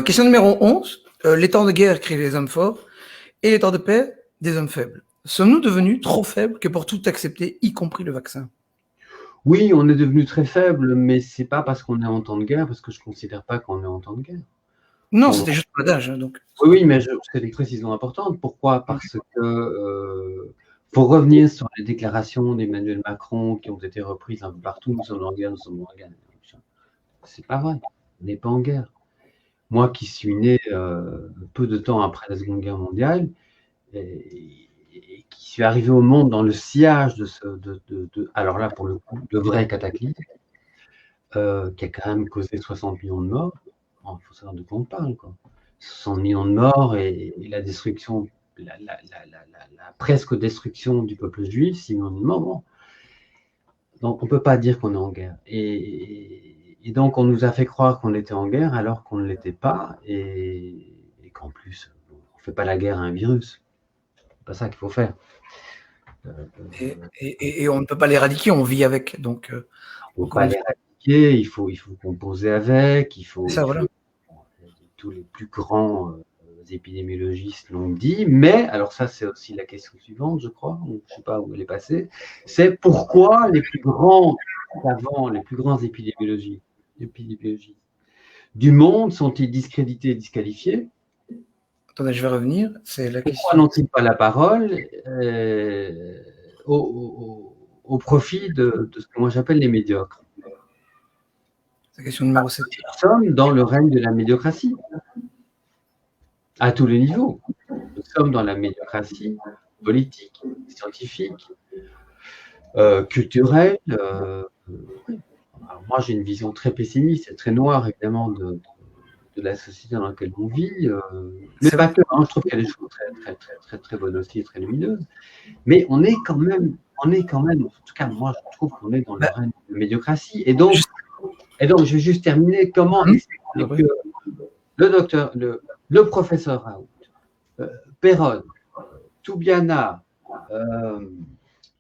Question numéro 11. Les temps de guerre créent les hommes forts et les temps de paix des hommes faibles. Sommes-nous devenus trop faibles que pour tout accepter, y compris le vaccin? Oui, on est devenu très faible, mais c'est pas parce qu'on est en temps de guerre, parce que je ne considère pas qu'on est en temps de guerre. Non, c'était juste pour l'adage. Donc. Oui, mais c'est des précisions importantes. Pourquoi? Parce que faut revenir sur les déclarations d'Emmanuel Macron qui ont été reprises un peu partout. Nous sommes en guerre, nous sommes en guerre. C'est pas vrai. On n'est pas en guerre. Moi qui suis né peu de temps après la Seconde Guerre mondiale et qui suis arrivé au monde dans le sillage alors là pour le coup, de vrai cataclysme qui a quand même causé 60 millions de morts. Il faut savoir de quoi on parle, quoi. 60 millions de morts et la destruction, la presque destruction du peuple juif, 6 millions de morts. Bon. Donc on ne peut pas dire qu'on est en guerre. Et donc on nous a fait croire qu'on était en guerre alors qu'on ne l'était pas et qu'en plus on ne fait pas la guerre à un virus. C'est pas ça qu'il faut faire. Et on ne peut pas l'éradiquer, on vit avec. Donc, on ne peut pas l'éradiquer, il faut composer avec, ça, voilà. Tous les plus grands épidémiologistes l'ont dit, mais, alors ça c'est aussi la question suivante, je crois, je ne sais pas où elle est passée, c'est pourquoi les plus grands savants, les plus grands épidémiologistes du monde sont-ils discrédités et disqualifiés? Attendez, je vais revenir, c'est la question. Pourquoi n'ont-ils pas la parole au profit de ce que moi j'appelle les médiocres? C'est la question numéro 7. Nous sommes dans le règne de la médiocratie, à tous les niveaux. Nous sommes dans la médiocratie politique, scientifique, culturelle. Alors moi, j'ai une vision très pessimiste et très noire, évidemment, de la société dans laquelle on vit. Mais pas que, hein, je trouve qu'il y a des choses très bonnes aussi et très lumineuses. Mais on est quand même, en tout cas, moi, je trouve qu'on est dans le règne de la médiocratie. Et donc, je vais juste terminer. Comment expliquer que le professeur Raoult, Perron, Toubiana,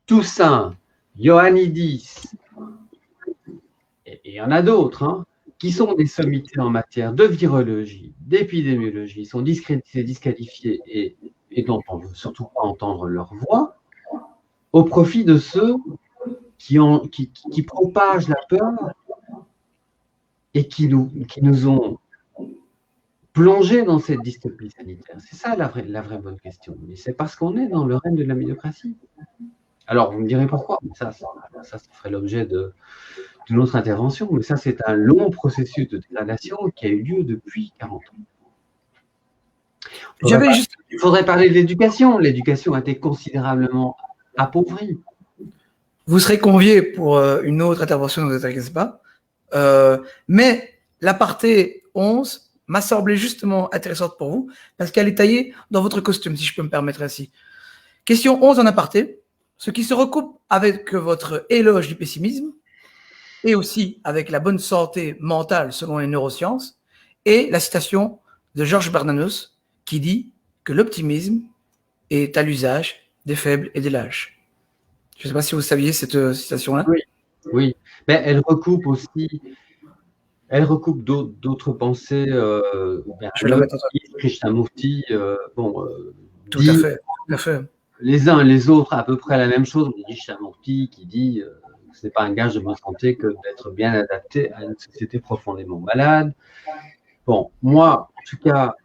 Toussaint, Ioannidis, et il y en a d'autres, hein, qui sont des sommités en matière de virologie, d'épidémiologie, sont discrédités, disqualifiés et dont on ne veut surtout pas entendre leur voix, au profit de ceux qui propagent la peur et qui nous ont plongés dans cette dystopie sanitaire. C'est ça la vraie bonne question. Mais c'est parce qu'on est dans le règne de la médiocratie. Alors, vous me direz pourquoi. Ça ferait l'objet d'une autre intervention. Mais ça, c'est un long processus de dégradation qui a eu lieu depuis 40 ans. Il faudrait parler de l'éducation. L'éducation a été considérablement appauvrie. Vous serez convié pour une autre intervention, ne vous inquiétez pas. Mais l'aparté 11 m'a semblé justement intéressante pour vous parce qu'elle est taillée dans votre costume, si je peux me permettre ainsi. Question 11 en aparté, ce qui se recoupe avec votre éloge du pessimisme. et aussi avec la bonne santé mentale selon les neurosciences, et la citation de Georges Bernanos qui dit que l'optimisme est à l'usage des faibles et des lâches. Je ne sais pas si vous saviez cette citation-là. Oui, mais elle recoupe d'autres pensées. Je vais la mettre en Krishnamurti, tout à fait, tout à fait. Les uns et les autres à peu près la même chose. Krishnamurti qui dit que ce n'est pas un gage de bonne santé que d'être bien adapté à une société profondément malade. Bon, moi, en tout cas,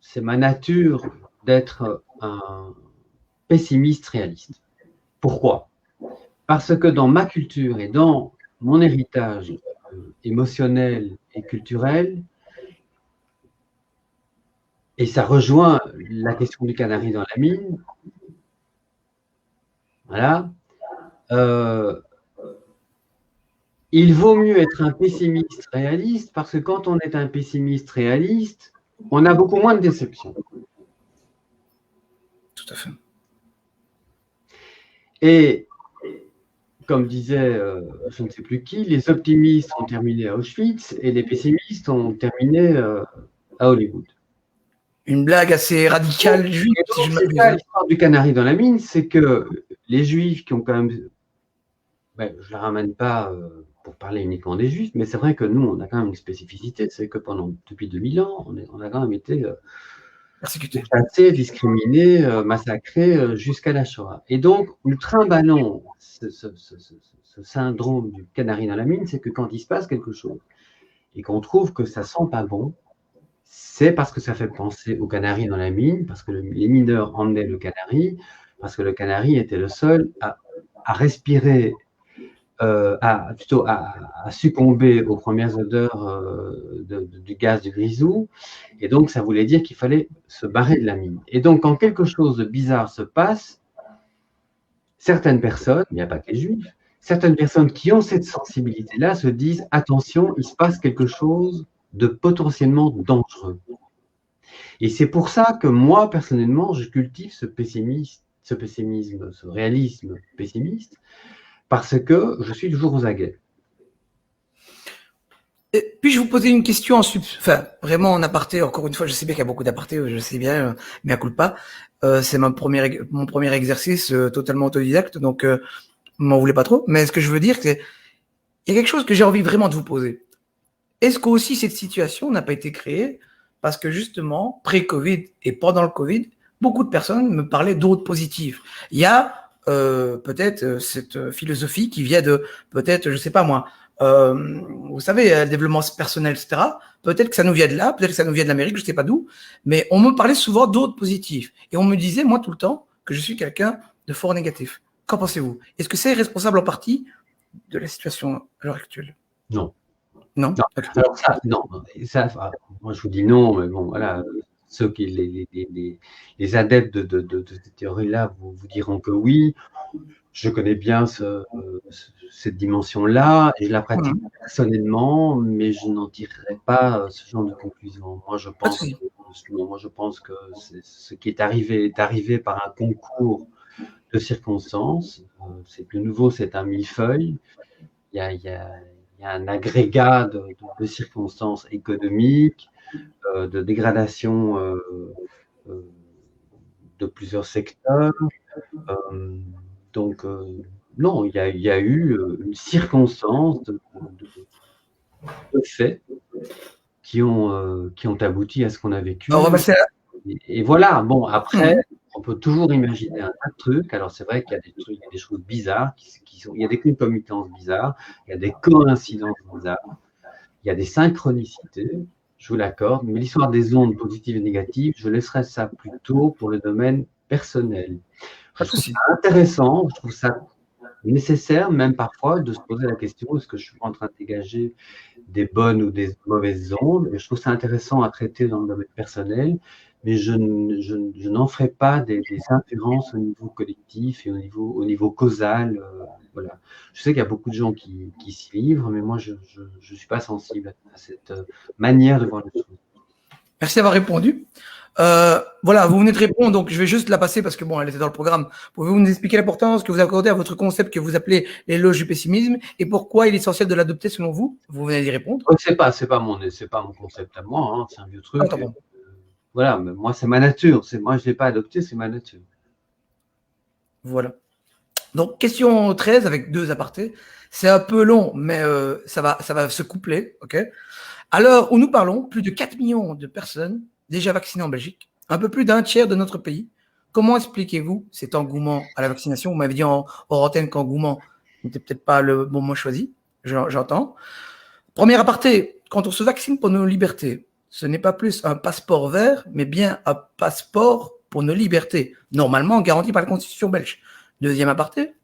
c'est ma nature d'être un pessimiste réaliste. Pourquoi ? Parce que dans ma culture et dans mon héritage émotionnel et culturel, et ça rejoint la question du canari dans la mine, voilà, il vaut mieux être un pessimiste réaliste parce que quand on est un pessimiste réaliste, on a beaucoup moins de déceptions. Tout à fait. Et comme disait je ne sais plus qui, les optimistes ont terminé à Auschwitz et les pessimistes ont terminé à Hollywood. Une blague assez radicale juive, si je me c'est ça l'histoire du canari dans la mine, c'est que les juifs qui ont quand même... je ne la ramène pas pour parler uniquement des juifs, mais c'est vrai que nous, on a quand même une spécificité, c'est que depuis 2000 ans, on a quand même été persécutés, discriminés, massacrés jusqu'à la Shoah. Et donc, nous trimballons ce syndrome du canari dans la mine, c'est que quand il se passe quelque chose et qu'on trouve que ça sent pas bon, c'est parce que ça fait penser au canari dans la mine, parce que les mineurs emmenaient le canari, parce que le canari était le seul à respirer, à succomber aux premières odeurs du gaz du grisou. Et donc, ça voulait dire qu'il fallait se barrer de la mine. Et donc, quand quelque chose de bizarre se passe, certaines personnes, il n'y a pas que les juifs, certaines personnes qui ont cette sensibilité-là se disent « Attention, il se passe quelque chose de potentiellement dangereux ». Et c'est pour ça que moi, personnellement, je cultive ce pessimisme, ce réalisme pessimiste, parce que je suis toujours aux aguets. Puis-je vous poser une question vraiment en aparté, encore une fois, je sais bien qu'il y a beaucoup d'apartés, je sais bien, mais à culpa. C'est mon premier exercice totalement autodidacte, donc m'en voulez pas trop. Mais ce que je veux dire, c'est il y a quelque chose que j'ai envie vraiment de vous poser. Est-ce qu'aussi cette situation n'a pas été créée parce que justement, pré-Covid et pendant le Covid, beaucoup de personnes me parlaient d'autres positifs. Il y a peut-être cette philosophie qui vient de, peut-être, je sais pas moi, vous savez, le développement personnel, etc. Peut-être que ça nous vient de là, peut-être que ça nous vient de l'Amérique, je sais pas d'où, mais on me parlait souvent d'autres positifs. Et on me disait, moi, tout le temps, que je suis quelqu'un de fort négatif. Qu'en pensez-vous? Est-ce que c'est responsable en partie de la situation à l'heure actuelle? Non. Non, non. Alors ça, non. Ça, moi, je vous dis non, mais bon, voilà. Ceux qui, les adeptes de cette théorie-là vous diront que oui. Je connais bien cette dimension-là et je la pratique personnellement, mais je n'en tirerai pas ce genre de conclusion. Moi, je pense que ce qui est arrivé par un concours de circonstances. C'est de nouveau, c'est un millefeuille. Il y a un agrégat de circonstances économiques, de dégradation de plusieurs secteurs. Donc, non, il y a eu une circonstance de faits qui ont abouti à ce qu'on a vécu. Et voilà, bon, après, on peut toujours imaginer un tas de trucs. Alors, c'est vrai qu'il y a des choses bizarres, il y a des concomitances bizarres, il y a des coïncidences bizarres, il y a des synchronicités, je vous l'accorde, mais l'histoire des ondes positives et négatives, je laisserai ça plutôt pour le domaine personnel. Je trouve ça intéressant, je trouve ça nécessaire, même parfois, de se poser la question, est-ce que je suis en train de dégager des bonnes ou des mauvaises ondes? Et je trouve ça intéressant à traiter dans le domaine personnel, mais je n'en ferai pas des inférences au niveau collectif et au niveau causal. Voilà. Je sais qu'il y a beaucoup de gens qui s'y livrent, mais moi, je ne suis pas sensible à cette manière de voir les choses. Merci d'avoir répondu. Voilà, vous venez de répondre, donc je vais juste la passer parce que bon, elle était dans le programme. Pouvez-vous nous expliquer l'importance que vous accordez à votre concept que vous appelez l'éloge du pessimisme et pourquoi il est essentiel de l'adopter selon vous? Vous venez d'y répondre. C'est pas mon concept à moi, hein, c'est un vieux truc. Ah, bon. Voilà, mais moi c'est ma nature. Moi je l'ai pas adopté, c'est ma nature. Voilà. Donc question 13 avec 2 apartés. C'est un peu long, mais ça va se coupler, ok. À l'heure où nous parlons, plus de 4 millions de personnes déjà vaccinées en Belgique, un peu plus d'un tiers de notre pays. Comment expliquez-vous cet engouement à la vaccination? Vous m'avez dit en antenne qu'engouement n'était peut-être pas le bon mot choisi, j'entends. Premier aparté, quand on se vaccine pour nos libertés, ce n'est pas plus un passeport vert, mais bien un passeport pour nos libertés, normalement garanti par la Constitution belge. Deuxième aparté,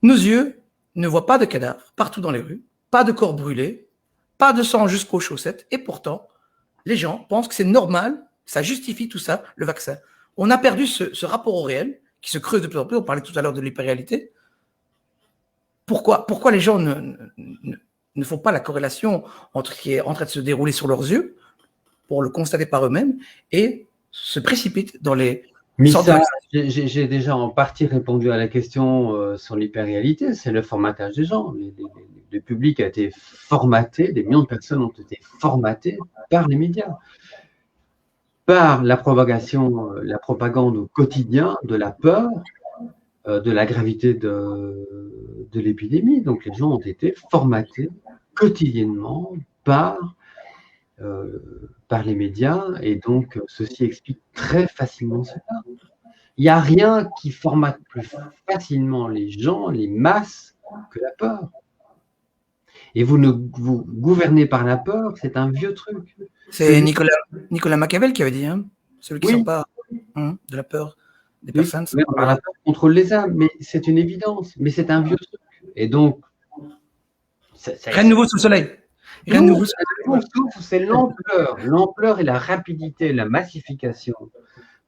nos yeux ne voient pas de cadavres partout dans les rues, pas de corps brûlés, pas de sang jusqu'aux chaussettes, et pourtant, les gens pensent que c'est normal, ça justifie tout ça, le vaccin. On a perdu ce rapport au réel, qui se creuse de plus en plus, on parlait tout à l'heure de l'hyper-réalité. Pourquoi les gens ne font pas la corrélation entre ce qui est en train de se dérouler sur leurs yeux, pour le constater par eux-mêmes, et se précipitent dans les... J'ai déjà en partie répondu à la question sur l'hyper-réalité, c'est le formatage des gens. Le public a été formaté, des millions de personnes ont été formatées par les médias, par la propagation, la propagande au quotidien de la peur, de la gravité de l'épidémie. Donc les gens ont été formatés quotidiennement par les médias, et donc ceci explique très facilement cela. Il n'y a rien qui formate plus facilement les gens, les masses, que la peur. Et vous gouvernez par la peur, c'est un vieux truc. C'est Nicolas Machiavel qui avait dit, hein, celui qui s'empare de la peur des personnes. Par la peur contrôle les âmes, mais c'est une évidence, mais c'est un vieux truc. Et donc, rien de nouveau sous le soleil. Rien de nouveau sous le soleil. C'est l'ampleur et la rapidité, la massification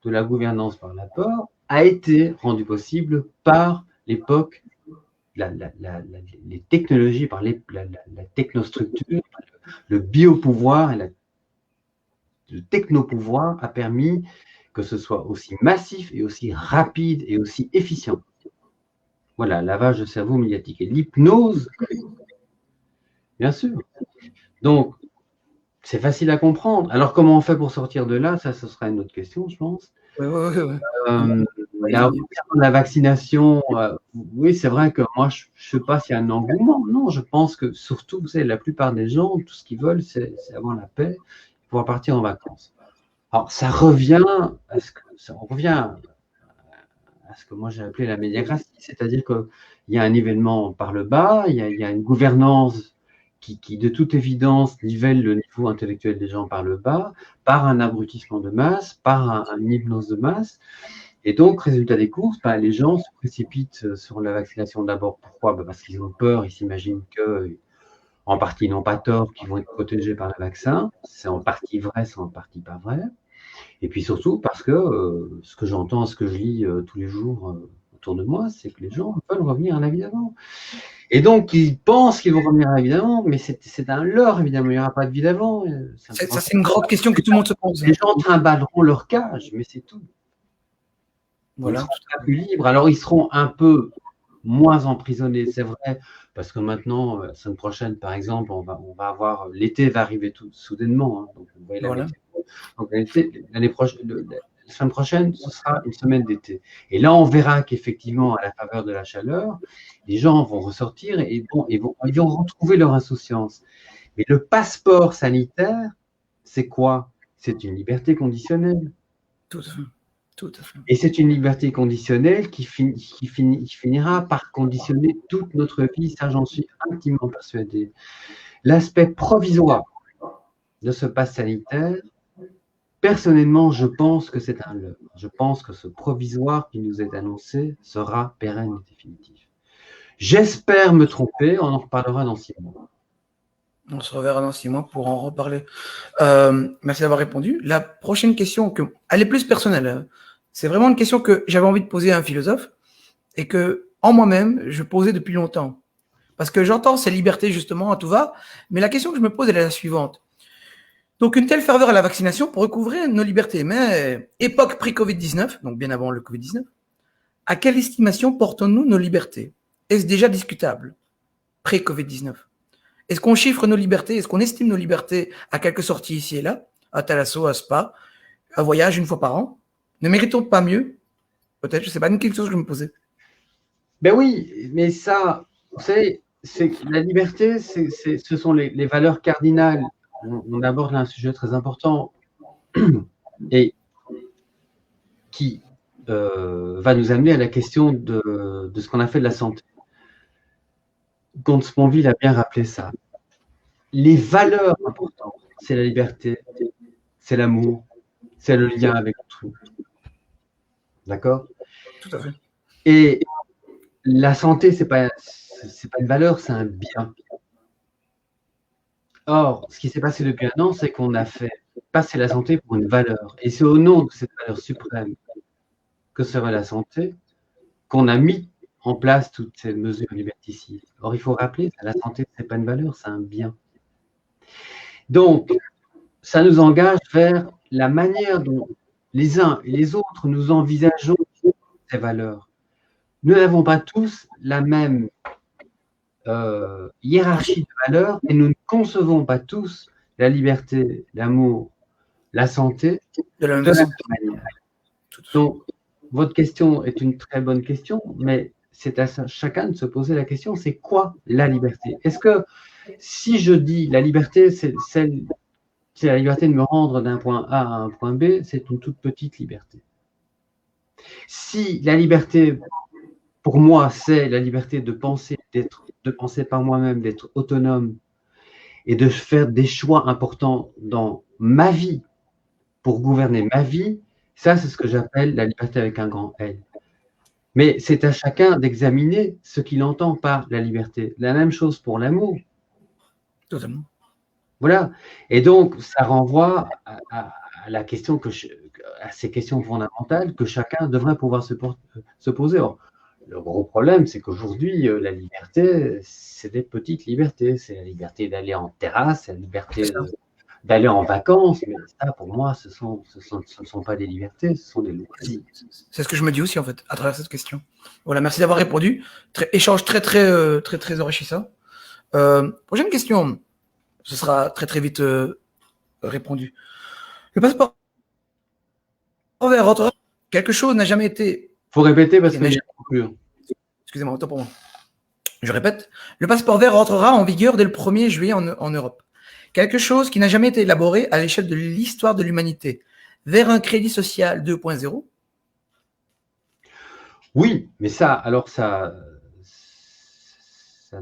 de la gouvernance par la peur a été rendue possible par l'époque, les technologies, par la technostructure, le biopouvoir et le technopouvoir a permis que ce soit aussi massif et aussi rapide et aussi efficient. Voilà, lavage de cerveau médiatique et l'hypnose, bien sûr. Donc, c'est facile à comprendre. Alors, comment on fait pour sortir de là? Ça, ce sera une autre question, je pense. La vaccination, oui, c'est vrai que moi, je ne sais pas s'il y a un engouement. Non, je pense que surtout, vous savez, la plupart des gens, tout ce qu'ils veulent, c'est avoir la paix, pouvoir partir en vacances. Alors, ça revient à ce que moi j'ai appelé la médiacratie, c'est-à-dire qu'il y a un nivellement par le bas, il y a une gouvernance qui, de toute évidence, nivelle le niveau intellectuel des gens par le bas, par un abrutissement de masse, par une hypnose de masse. Et donc, résultat des courses, les gens se précipitent sur la vaccination d'abord. Pourquoi? Parce qu'ils ont peur, ils s'imaginent que, en partie, ils n'ont pas tort, qu'ils vont être protégés par le vaccin. C'est en partie vrai, c'est en partie pas vrai. Et puis surtout parce que ce que j'entends, ce que je lis tous les jours autour de moi, c'est que les gens veulent revenir à la vie d'avant. Et donc, ils pensent qu'ils vont revenir à la vie d'avant, mais c'est un leurre, évidemment, il n'y aura pas de vie d'avant. Ça, c'est une grande question que tout le monde se pose. Les gens trimballeront leur cage, mais c'est tout. Voilà. Ils seront plus libres. Alors, ils seront un peu moins emprisonnés, c'est vrai, parce que maintenant, la semaine prochaine, par exemple, on va avoir, l'été va arriver tout soudainement. Hein, donc, vous voyez la semaine prochaine, ce sera une semaine d'été. Et là, on verra qu'effectivement, à la faveur de la chaleur, les gens vont ressortir et ils vont retrouver leur insouciance. Mais le passeport sanitaire, c'est quoi? C'est une liberté conditionnelle. Tout à fait. Tout à fait. Et c'est une liberté conditionnelle qui finira par conditionner toute notre vie, ça j'en suis intimement persuadé. L'aspect provisoire de ce pass sanitaire, personnellement, je pense que c'est un leurre. Je pense que ce provisoire qui nous est annoncé sera pérenne et définitif. J'espère me tromper, on en reparlera dans 6 mois. On se reverra dans 6 mois pour en reparler. Merci d'avoir répondu. La prochaine question, elle est plus personnelle. C'est vraiment une question que j'avais envie de poser à un philosophe et que, en moi-même, je posais depuis longtemps. Parce que j'entends ces libertés, justement, à tout va, mais la question que je me pose, elle est la suivante. Donc, une telle ferveur à la vaccination pourrait couvrir nos libertés. Mais, époque pré-Covid-19, donc bien avant le Covid-19, à quelle estimation portons-nous nos libertés? Est-ce déjà discutable pré-Covid-19? Est-ce qu'on chiffre nos libertés? Est-ce qu'on estime nos libertés à quelques sorties ici et là, à Thalasso, à Spa, un voyage une fois par an? Ne méritons pas mieux? Peut-être, je ne sais pas, une question que je me posais. Ben oui, mais ça, vous savez, la liberté, ce sont les valeurs cardinales. On aborde là un sujet très important et qui va nous amener à la question de ce qu'on a fait de la santé. Comte-Sponville a bien rappelé ça. Les valeurs importantes, c'est la liberté, c'est l'amour, c'est le lien avec autrui. D'accord? Tout à fait. Et la santé, c'est pas une valeur, c'est un bien. Or, ce qui s'est passé depuis un an, c'est qu'on a fait passer la santé pour une valeur. Et c'est au nom de cette valeur suprême que serait la santé qu'on a mis en place toutes ces mesures liberticides. Or, il faut rappeler que la santé, ce n'est pas une valeur, c'est un bien. Donc, ça nous engage vers la manière dont les uns et les autres nous envisageons ces valeurs. Nous n'avons pas tous la même hiérarchie de valeurs et nous ne concevons pas tous la liberté, l'amour, la santé de la même manière. Donc, votre question est une très bonne question, mais c'est à chacun de se poser la question, c'est quoi la liberté? Est-ce que si je dis la liberté, c'est la liberté de me rendre d'un point A à un point B, c'est une toute petite liberté. Si la liberté, pour moi, c'est la liberté de penser par moi-même, d'être autonome et de faire des choix importants dans ma vie pour gouverner ma vie, ça, c'est ce que j'appelle la liberté avec un grand L. Mais c'est à chacun d'examiner ce qu'il entend par la liberté. La même chose pour l'amour. Totalement. Voilà. Et donc, ça renvoie à la question à ces questions fondamentales que chacun devrait pouvoir se poser. Or, le gros problème, c'est qu'aujourd'hui, la liberté, c'est des petites libertés. C'est la liberté d'aller en terrasse, la liberté d'aller en vacances. Mais ça, pour moi, ce ne sont pas des libertés, ce sont des loisirs. C'est ce que je me dis aussi, en fait, à travers cette question. Voilà, merci d'avoir répondu. Échange très enrichissant. Prochaine question. Ce sera très vite répondu. Le passeport vert rentrera. Quelque chose n'a jamais été. Il faut répéter parce que. Excusez-moi, autant pour moi. Je répète. Le passeport vert rentrera en vigueur dès le 1er juillet en Europe. Quelque chose qui n'a jamais été élaboré à l'échelle de l'histoire de l'humanité. Vers un crédit social 2.0. Oui, mais ça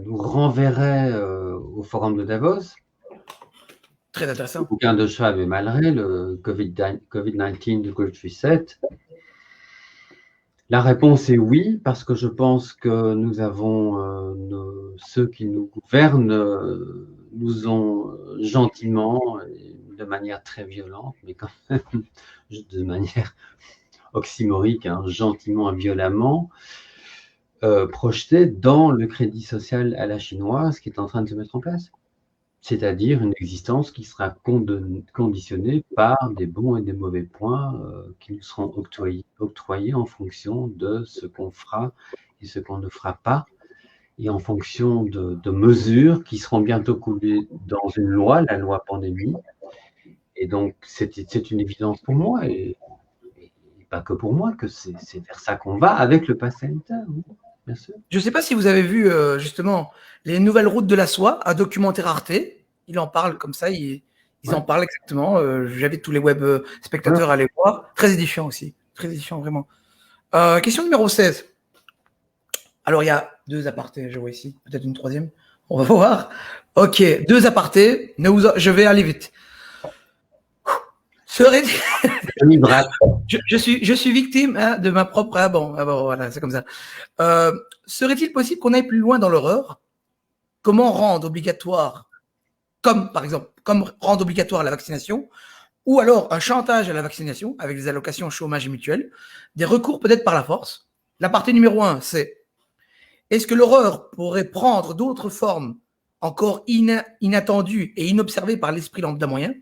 nous renverrait au forum de Davos. Très intéressant. Le bouquin de Schwab et Malray, le COVID-19, The Great Reset. La réponse est oui, parce que je pense que nous avons, ceux qui nous gouvernent, nous ont gentiment, et de manière très violente, mais quand même de manière oxymorique, hein, gentiment et violemment, projeté dans le crédit social à la chinoise qui est en train de se mettre en place. C'est-à-dire une existence qui sera conditionnée par des bons et des mauvais points qui nous seront octroyés en fonction de ce qu'on fera et ce qu'on ne fera pas, et en fonction de mesures qui seront bientôt coulées dans une loi, la loi pandémie. Et donc, c'est une évidence pour moi, et pas que pour moi, que c'est vers ça qu'on va avec le pass sanitaire. Bien sûr. Je ne sais pas si vous avez vu justement les nouvelles routes de la soie, un documentaire Arte. Il en parle comme ça, ils en parlent exactement. J'invite tous les web spectateurs à aller voir. Très édifiant aussi. Très édifiant, vraiment. Question numéro 16. Alors, il y a 2 apartés, je vois ici. Peut-être une 3e. On va voir. Ok, 2 apartés. Je vais aller vite. Je suis victime de ma propre. Bon, voilà, c'est comme ça. Serait-il possible qu'on aille plus loin dans l'horreur? Comment rendre obligatoire, comme rendre obligatoire la vaccination, ou alors un chantage à la vaccination avec des allocations chômage et mutuelles, des recours peut-être par la force. La partie numéro 1, c'est est-ce que l'horreur pourrait prendre d'autres formes encore inattendues et inobservées par l'esprit lambda moyen?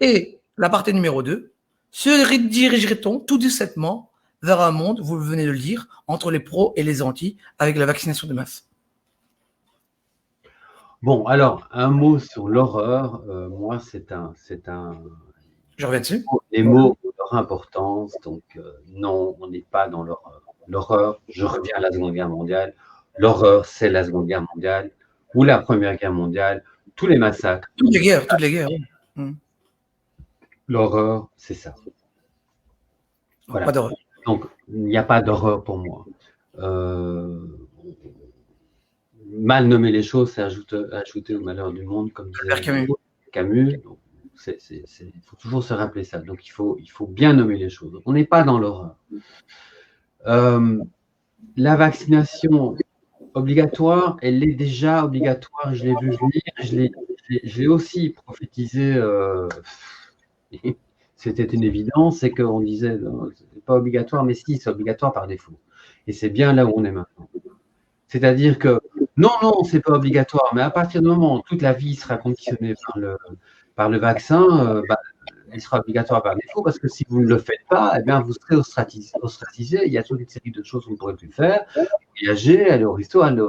Et la partie numéro 2, se dirigerait-on tout doucement vers un monde, vous venez de le dire, entre les pros et les antis, avec la vaccination de masse? Bon, alors, un mot sur l'horreur. Moi, Je reviens dessus. les mots ont leur importance. Donc, non, on n'est pas dans l'horreur. L'horreur, je reviens à la Seconde Guerre mondiale. L'horreur, c'est la Seconde Guerre mondiale ou la Première Guerre mondiale. Tous les massacres. Toutes les guerres, oui. L'horreur, c'est ça. Voilà. Pas d'horreur. Donc, il n'y a pas d'horreur pour moi. Mal nommer les choses, c'est ajouter au malheur du monde, comme disait Camus. Il faut toujours se rappeler ça. Donc, il faut bien nommer les choses. Donc, on n'est pas dans l'horreur. La vaccination obligatoire, elle est déjà obligatoire. Je l'ai vu venir. Je l'ai aussi prophétisé. C'était une évidence, c'est qu'on disait c'est pas obligatoire, mais si, c'est obligatoire par défaut. Et c'est bien là où on est maintenant. C'est-à-dire que non, c'est pas obligatoire, mais à partir du moment où toute la vie sera conditionnée par le vaccin, elle sera obligatoire par défaut, parce que si vous ne le faites pas, eh bien, vous serez ostracisé. Il y a toute une série de choses que vous ne pourrez plus faire, voyager, aller au resto, aller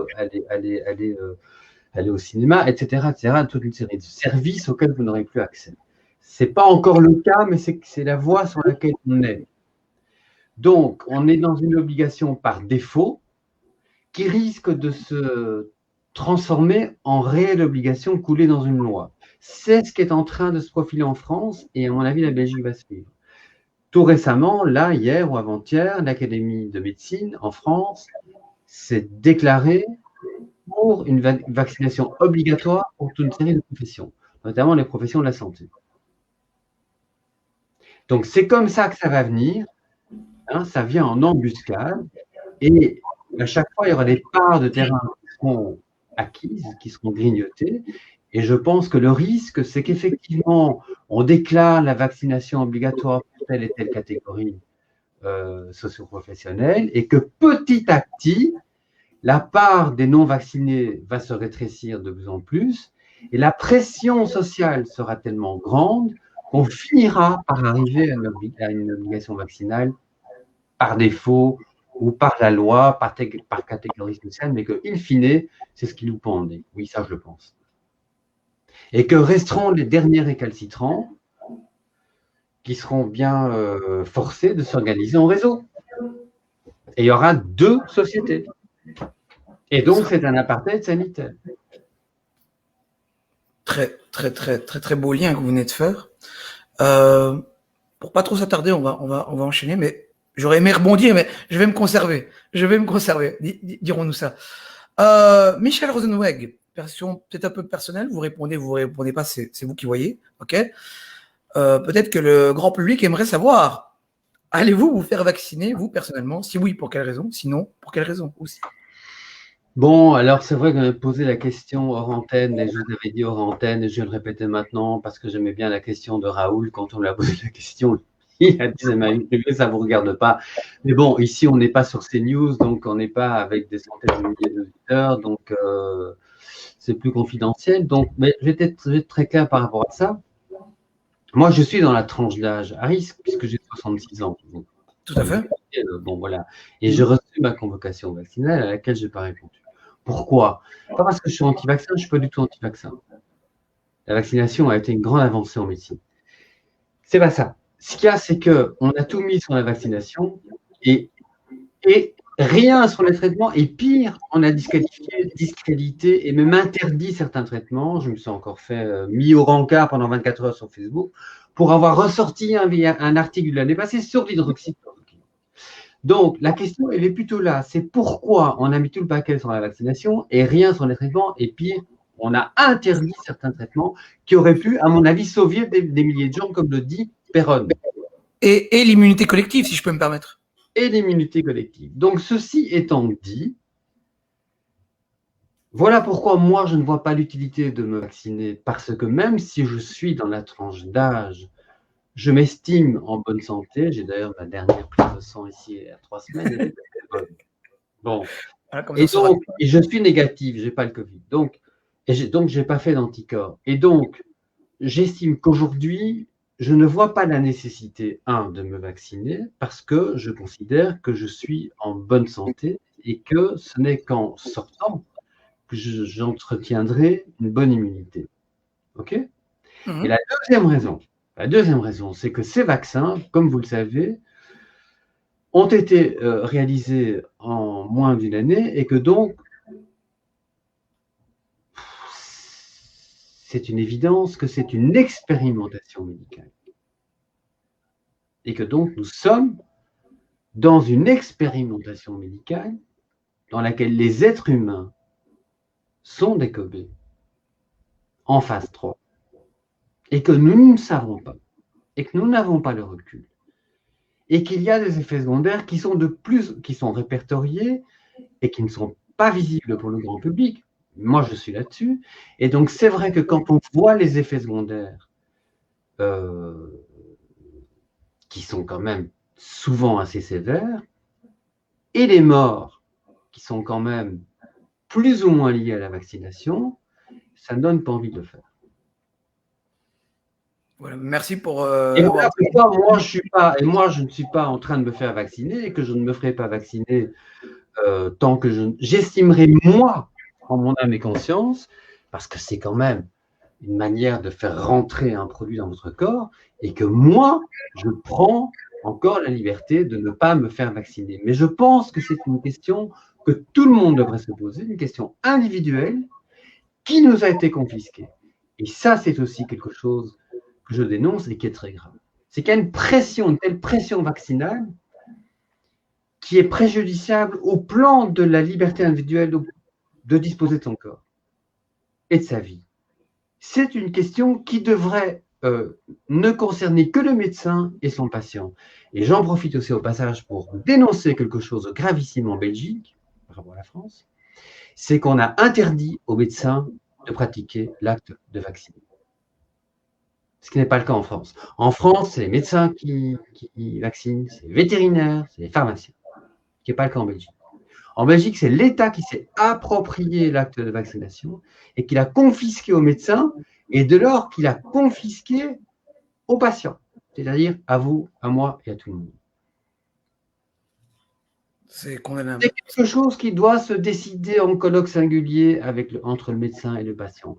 au cinéma, etc., toute une série de services auxquels vous n'aurez plus accès. Ce n'est pas encore le cas, mais c'est la voie sur laquelle on est. Donc, on est dans une obligation par défaut qui risque de se transformer en réelle obligation coulée dans une loi. C'est ce qui est en train de se profiler en France et à mon avis, la Belgique va suivre. Tout récemment, là, hier ou avant-hier, l'Académie de médecine en France s'est déclarée pour une vaccination obligatoire pour toute une série de professions, notamment les professions de la santé. Donc, c'est comme ça que ça va venir. Ça vient en embuscade. Et à chaque fois, il y aura des parts de terrain qui seront acquises, qui seront grignotées. Et je pense que le risque, c'est qu'effectivement, on déclare la vaccination obligatoire pour telle et telle catégorie socio-professionnelle et que petit à petit, la part des non-vaccinés va se rétrécir de plus en plus et la pression sociale sera tellement grande qu'on finira par arriver à une obligation vaccinale par défaut ou par la loi, par catégorie sociale, mais que, in fine, c'est ce qui nous pendait. Oui, ça, je le pense. Et que resteront les derniers récalcitrants qui seront bien forcés de s'organiser en réseau. Et il y aura 2 sociétés. Et donc, c'est un apartheid sanitaire. Très beau lien que vous venez de faire. Pour pas trop s'attarder, on va enchaîner, mais j'aurais aimé rebondir, mais je vais me conserver. Dirons-nous ça. Michel Rosenweg, version peut-être un peu personnelle, vous répondez pas, c'est vous qui voyez, ok. Peut-être que le grand public aimerait savoir, allez-vous vous faire vacciner, vous, personnellement? Si oui, pour quelle raison? Sinon, pour quelle raison aussi? Bon, alors c'est vrai qu'on a posé la question hors antenne, et je vous avais dit hors antenne, et je vais le répéter maintenant, parce que j'aimais bien la question de Raoul, quand on lui a posé la question, il a dit, ça ne vous regarde pas. Mais bon, ici, on n'est pas sur CNews, donc on n'est pas avec des centaines de milliers d'auditeurs, donc c'est plus confidentiel. Donc, mais je vais être très clair par rapport à ça. Moi, je suis dans la tranche d'âge à risque, puisque j'ai 66 ans. Donc, tout à fait. Bon, voilà. Et j'ai reçu ma convocation vaccinale à laquelle je n'ai pas répondu. Pourquoi? Pas parce que je suis anti-vaccin, je ne suis pas du tout anti-vaccin. La vaccination a été une grande avancée en médecine. C'est pas ça. Ce qu'il y a, c'est qu'on a tout mis sur la vaccination et rien sur les traitements. Et pire, on a discrédité et même interdit certains traitements. Je me suis encore fait mis au rencard pendant 24 heures sur Facebook pour avoir ressorti un article de l'année passée sur l'hydroxychloroquine. Donc, la question, elle est plutôt là. C'est pourquoi on a mis tout le paquet sur la vaccination et rien sur les traitements. Et pire, on a interdit certains traitements qui auraient pu, à mon avis, sauver des milliers de gens, comme le dit Perron. Et l'immunité collective, si je peux me permettre. Et l'immunité collective. Donc, ceci étant dit, voilà pourquoi moi, je ne vois pas l'utilité de me vacciner, parce que même si je suis dans la tranche d'âge, je m'estime en bonne santé. J'ai d'ailleurs ma dernière prise de sang ici il y a 3 semaines. Bon. Et je suis négatif, je n'ai pas le Covid. Donc, je n'ai pas fait d'anticorps. Et donc, j'estime qu'aujourd'hui, je ne vois pas la nécessité, de me vacciner parce que je considère que je suis en bonne santé et que ce n'est qu'en sortant que j'entretiendrai une bonne immunité. OK ? Et la deuxième raison, c'est que ces vaccins, comme vous le savez, ont été réalisés en moins d'une année et que donc, c'est une évidence que c'est une expérimentation médicale. Et que donc, nous sommes dans une expérimentation médicale dans laquelle les êtres humains sont des cobayes en phase 3 et que nous ne savons pas et que nous n'avons pas le recul et qu'il y a des effets secondaires qui sont répertoriés et qui ne sont pas visibles pour le grand public. Moi, je suis là-dessus. Et donc, c'est vrai que quand on voit les effets secondaires qui sont quand même souvent assez sévères et les morts qui sont quand même plus ou moins liées à la vaccination, ça ne donne pas envie de le faire. Voilà, merci pour. Et voilà pourquoi moi je ne suis pas en train de me faire vacciner et que je ne me ferai pas vacciner tant que j'estimerai moi, en mon âme et conscience, parce que c'est quand même une manière de faire rentrer un produit dans votre corps et que moi, je prends encore la liberté de ne pas me faire vacciner. Mais je pense que c'est une question que tout le monde devrait se poser, une question individuelle qui nous a été confisquée. Et ça, c'est aussi quelque chose que je dénonce et qui est très grave. C'est qu'il y a une telle pression vaccinale qui est préjudiciable au plan de la liberté individuelle de disposer de son corps et de sa vie. C'est une question qui devrait ne concerner que le médecin et son patient. Et j'en profite aussi au passage pour dénoncer quelque chose de gravissime en Belgique, par rapport à la France, c'est qu'on a interdit aux médecins de pratiquer l'acte de vacciner. Ce qui n'est pas le cas en France. En France, c'est les médecins qui vaccinent, c'est les vétérinaires, c'est les pharmaciens. Ce qui n'est pas le cas en Belgique. En Belgique, c'est l'État qui s'est approprié l'acte de vaccination et qui l'a confisqué aux médecins et de lors qu'il a confisqué aux patients, c'est-à-dire à vous, à moi et à tout le monde. C'est condamnable. C'est quelque chose qui doit se décider en colloque singulier entre le médecin et le patient.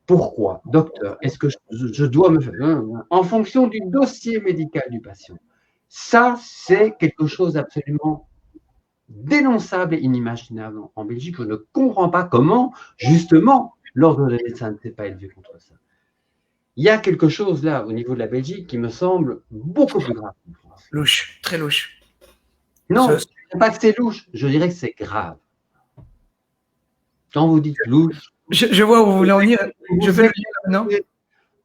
Pourquoi, docteur, est-ce que je dois me faire en fonction du dossier médical du patient? Ça, c'est quelque chose d'absolument dénonçable et inimaginable en Belgique. Je ne comprends pas comment, justement, l'ordre des médecins ne s'est pas élevé contre ça. Il y a quelque chose là, au niveau de la Belgique, qui me semble beaucoup plus grave qu'en France. Louche, très louche. Non, je ne dirais pas que c'est louche, je dirais que c'est grave. Quand vous dites louche, je vois où vous voulez en venir. Je fais le lien maintenant.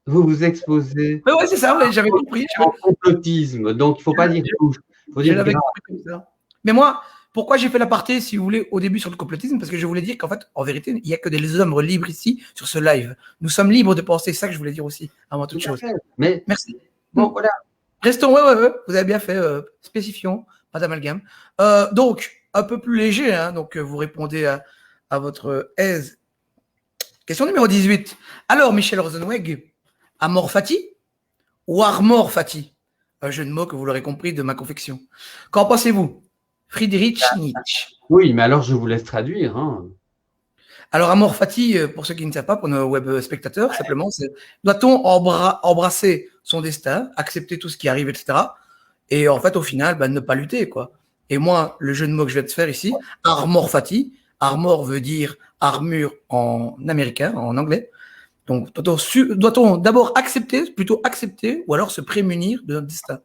Vous vous exposez. Oui, c'est ça, j'avais compris. En complotisme, donc il ne faut pas dire louche. Il faut dire grave. Comme ça. Mais moi, pourquoi j'ai fait l'aparté, si vous voulez, au début sur le complotisme? Parce que je voulais dire qu'en fait, en vérité, il n'y a que des hommes libres ici sur ce live. Nous sommes libres de penser, c'est ça que je voulais dire aussi, avant toute chose. Mais merci. Bon, voilà. Restons, ouais, vous avez bien fait, spécifions, pas d'amalgame. Donc, un peu plus léger, hein, donc vous répondez à votre aise. Question numéro 18. Alors, Michel Rosenweg, Amor Fati ou Armor Fati? Un jeu de mots que vous l'aurez compris de ma confection. Qu'en pensez-vous? Friedrich Nietzsche. Oui, mais alors je vous laisse traduire. Hein. Alors, Amor Fati, pour ceux qui ne savent pas, pour nos web spectateurs, simplement, c'est doit-on embrasser son destin, accepter tout ce qui arrive, etc. Et en fait, au final, ne pas lutter, quoi. Et moi, le jeu de mots que je vais te faire ici, Armor Fati, Armor veut dire armure en américain, en anglais. Donc, doit-on d'abord plutôt accepter, ou alors se prémunir de notre destin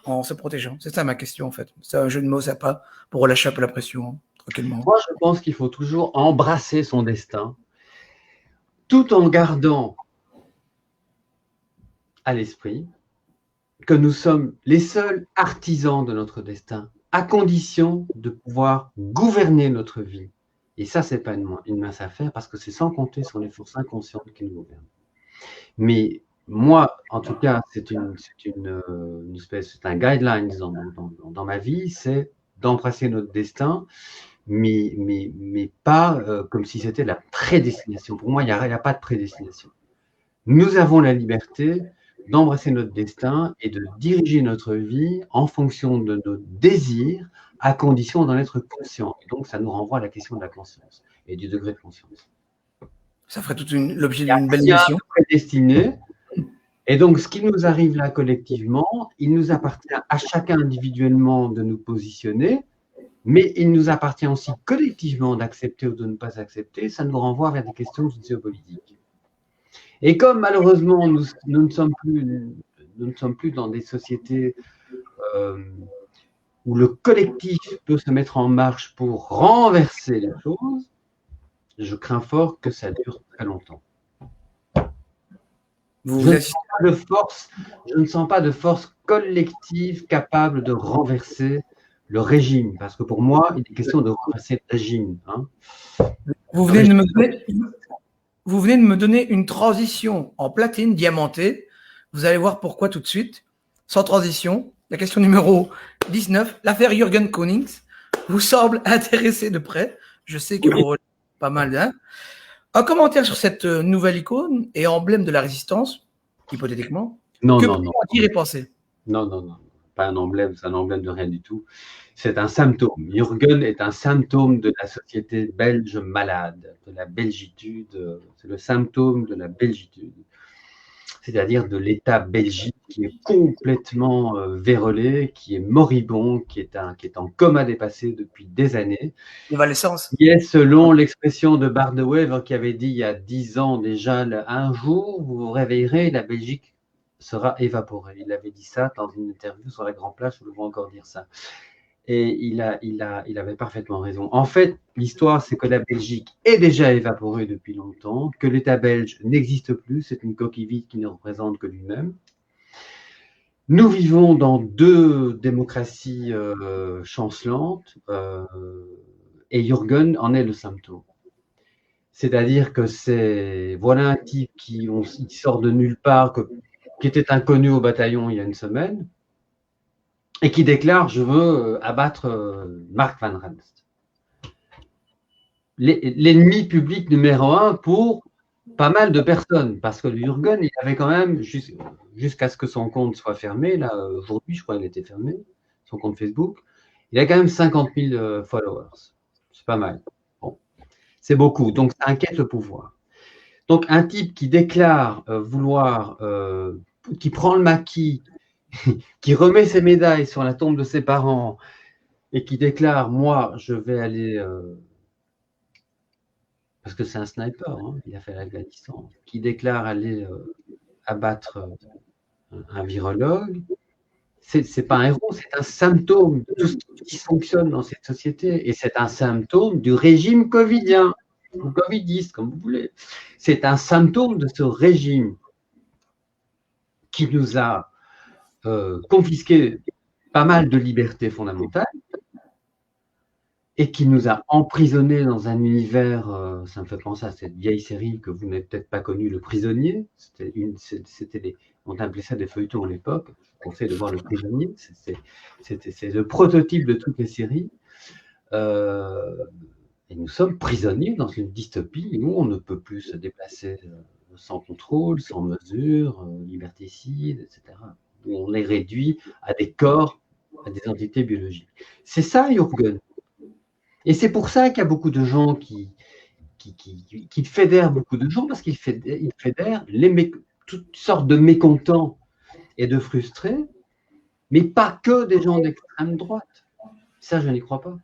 en se protégeant? C'est ça ma question, en fait. C'est un jeu de mots sympa pour relâcher un peu la pression, hein, tranquillement. Moi, je pense qu'il faut toujours embrasser son destin, tout en gardant à l'esprit que nous sommes les seuls artisans de notre destin, à condition de pouvoir gouverner notre vie. Et ça, ce n'est pas une mince affaire, parce que c'est sans compter sur les forces inconscientes qui nous gouvernent. Mais moi, en tout cas, c'est un guideline dans ma vie, c'est d'embrasser notre destin, mais pas comme si c'était la prédestination. Pour moi, il n'y a pas de prédestination. Nous avons la liberté d'embrasser notre destin et de diriger notre vie en fonction de nos désirs, à condition d'en être conscient. Et donc, ça nous renvoie à la question de la conscience et du degré de conscience. Ça ferait l'objet d'une belle Il y a mission. prédestiné. Et donc, ce qui nous arrive là collectivement, il nous appartient à chacun individuellement de nous positionner, mais il nous appartient aussi collectivement d'accepter ou de ne pas accepter. Ça nous renvoie vers des questions sociopolitiques. Et comme malheureusement, nous ne sommes plus dans des sociétés où le collectif peut se mettre en marche pour renverser les choses, je crains fort que ça dure très longtemps. Je ne sens pas de force collective capable de renverser le régime, parce que pour moi, il est question de renverser le régime. Hein. Vous venez de me donner une transition en platine diamantée. Vous allez voir pourquoi tout de suite. Sans transition, la question numéro 19, l'affaire Jürgen Konings vous semble intéresser de près. Je sais que vous relevez pas mal. Hein. Un commentaire sur cette nouvelle icône et emblème de la résistance, hypothétiquement. Non, que non, peut-on non. en dire et penser? Non, non, non. Pas un emblème, c'est un emblème de rien du tout. C'est un symptôme. Jürgen est un symptôme de la société belge malade, de la belgitude. C'est le symptôme de la belgitude. C'est-à-dire de l'État belgique qui est complètement vérolé, qui est moribond, qui est en coma dépassé depuis des années. L'évalescence. Qui est, selon l'expression de Bardewevre, qui avait dit il y a 10 ans déjà, un jour, vous vous réveillerez, la Belgique sera évaporée. Il avait dit ça dans une interview sur la Grande Place, je le vois encore dire ça. Et il avait parfaitement raison. En fait, l'histoire, c'est que la Belgique est déjà évaporée depuis longtemps, que l'État belge n'existe plus, c'est une coquille vide qui ne représente que lui-même. Nous vivons dans 2 démocraties chancelantes, et Jürgen en est le symptôme. C'est-à-dire que voilà un type qui sort de nulle part, qui était inconnu au bataillon il y a une semaine, et qui déclare « Je veux abattre Mark Van Ranst ». L'ennemi public numéro 1 pour pas mal de personnes, parce que Jürgen, il avait quand même, jusqu'à ce que son compte soit fermé, là, aujourd'hui, je crois qu'il était fermé, son compte Facebook, il a quand même 50 000 followers. C'est pas mal. Bon. C'est beaucoup, donc ça inquiète le pouvoir. Donc un type qui déclare vouloir, qui prend le maquis, qui remet ses médailles sur la tombe de ses parents et qui déclare « Moi, je vais aller… parce que c'est un sniper, hein, il a fait l'Afghanistan, qui déclare aller abattre un virologue », c'est pas un héros, c'est un symptôme de tout ce qui dysfonctionne dans cette société. Et c'est un symptôme du régime covidien, ou covidiste, comme vous voulez. C'est un symptôme de ce régime qui nous a confisqué pas mal de libertés fondamentales et qui nous a emprisonnés dans un univers, ça me fait penser à cette vieille série que vous n'avez peut-être pas connue, Le Prisonnier. On appelait ça des feuilletons à l'époque. Je conseille de voir Le Prisonnier. C'est le prototype de toutes les séries. Et nous sommes prisonniers dans une dystopie où on ne peut plus se déplacer sans contrôle, sans mesure, liberticide, etc. Où on est réduit à des corps, à des entités biologiques. C'est ça, Jürgen. Et c'est pour ça qu'il y a beaucoup de gens qui fédèrent beaucoup de gens, parce qu'ils fédèrent toutes sortes de mécontents et de frustrés, mais pas que des gens d'extrême droite. Ça, je n'y crois pas.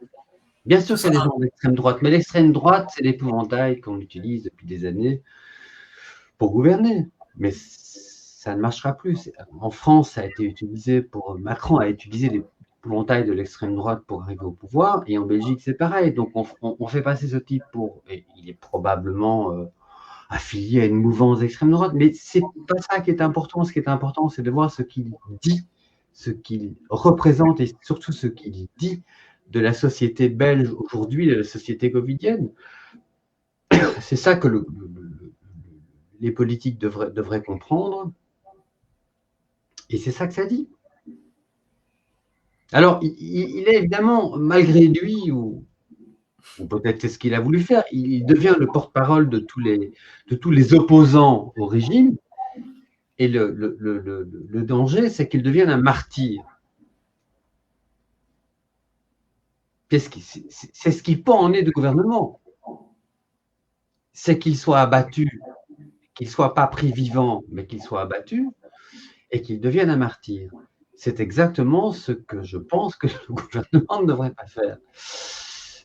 Bien sûr, c'est des gens d'extrême droite, mais l'extrême droite, c'est l'épouvantail qu'on utilise depuis des années pour gouverner. Mais ça ne marchera plus. En France, ça a été utilisé Macron a utilisé l'épouvantail de l'extrême droite pour arriver au pouvoir, et en Belgique, c'est pareil. Donc, on fait passer ce type et il est probablement affilié à une mouvance d'extrême droite, mais c'est pas ça qui est important. Ce qui est important, c'est de voir ce qu'il dit, ce qu'il représente et surtout ce qu'il dit de la société belge aujourd'hui, de la société covidienne. C'est ça que les politiques devraient comprendre, et c'est ça que ça dit. Alors, il est évidemment, malgré lui, ou peut-être c'est ce qu'il a voulu faire, il devient le porte-parole de tous les opposants au régime, Et le danger, c'est qu'il devienne un martyr. C'est ce qui pend des gouvernements. C'est qu'il soit abattu, qu'il ne soit pas pris vivant, mais qu'il soit abattu, et qu'il devienne un martyr. C'est exactement ce que je pense que le gouvernement ne devrait pas faire.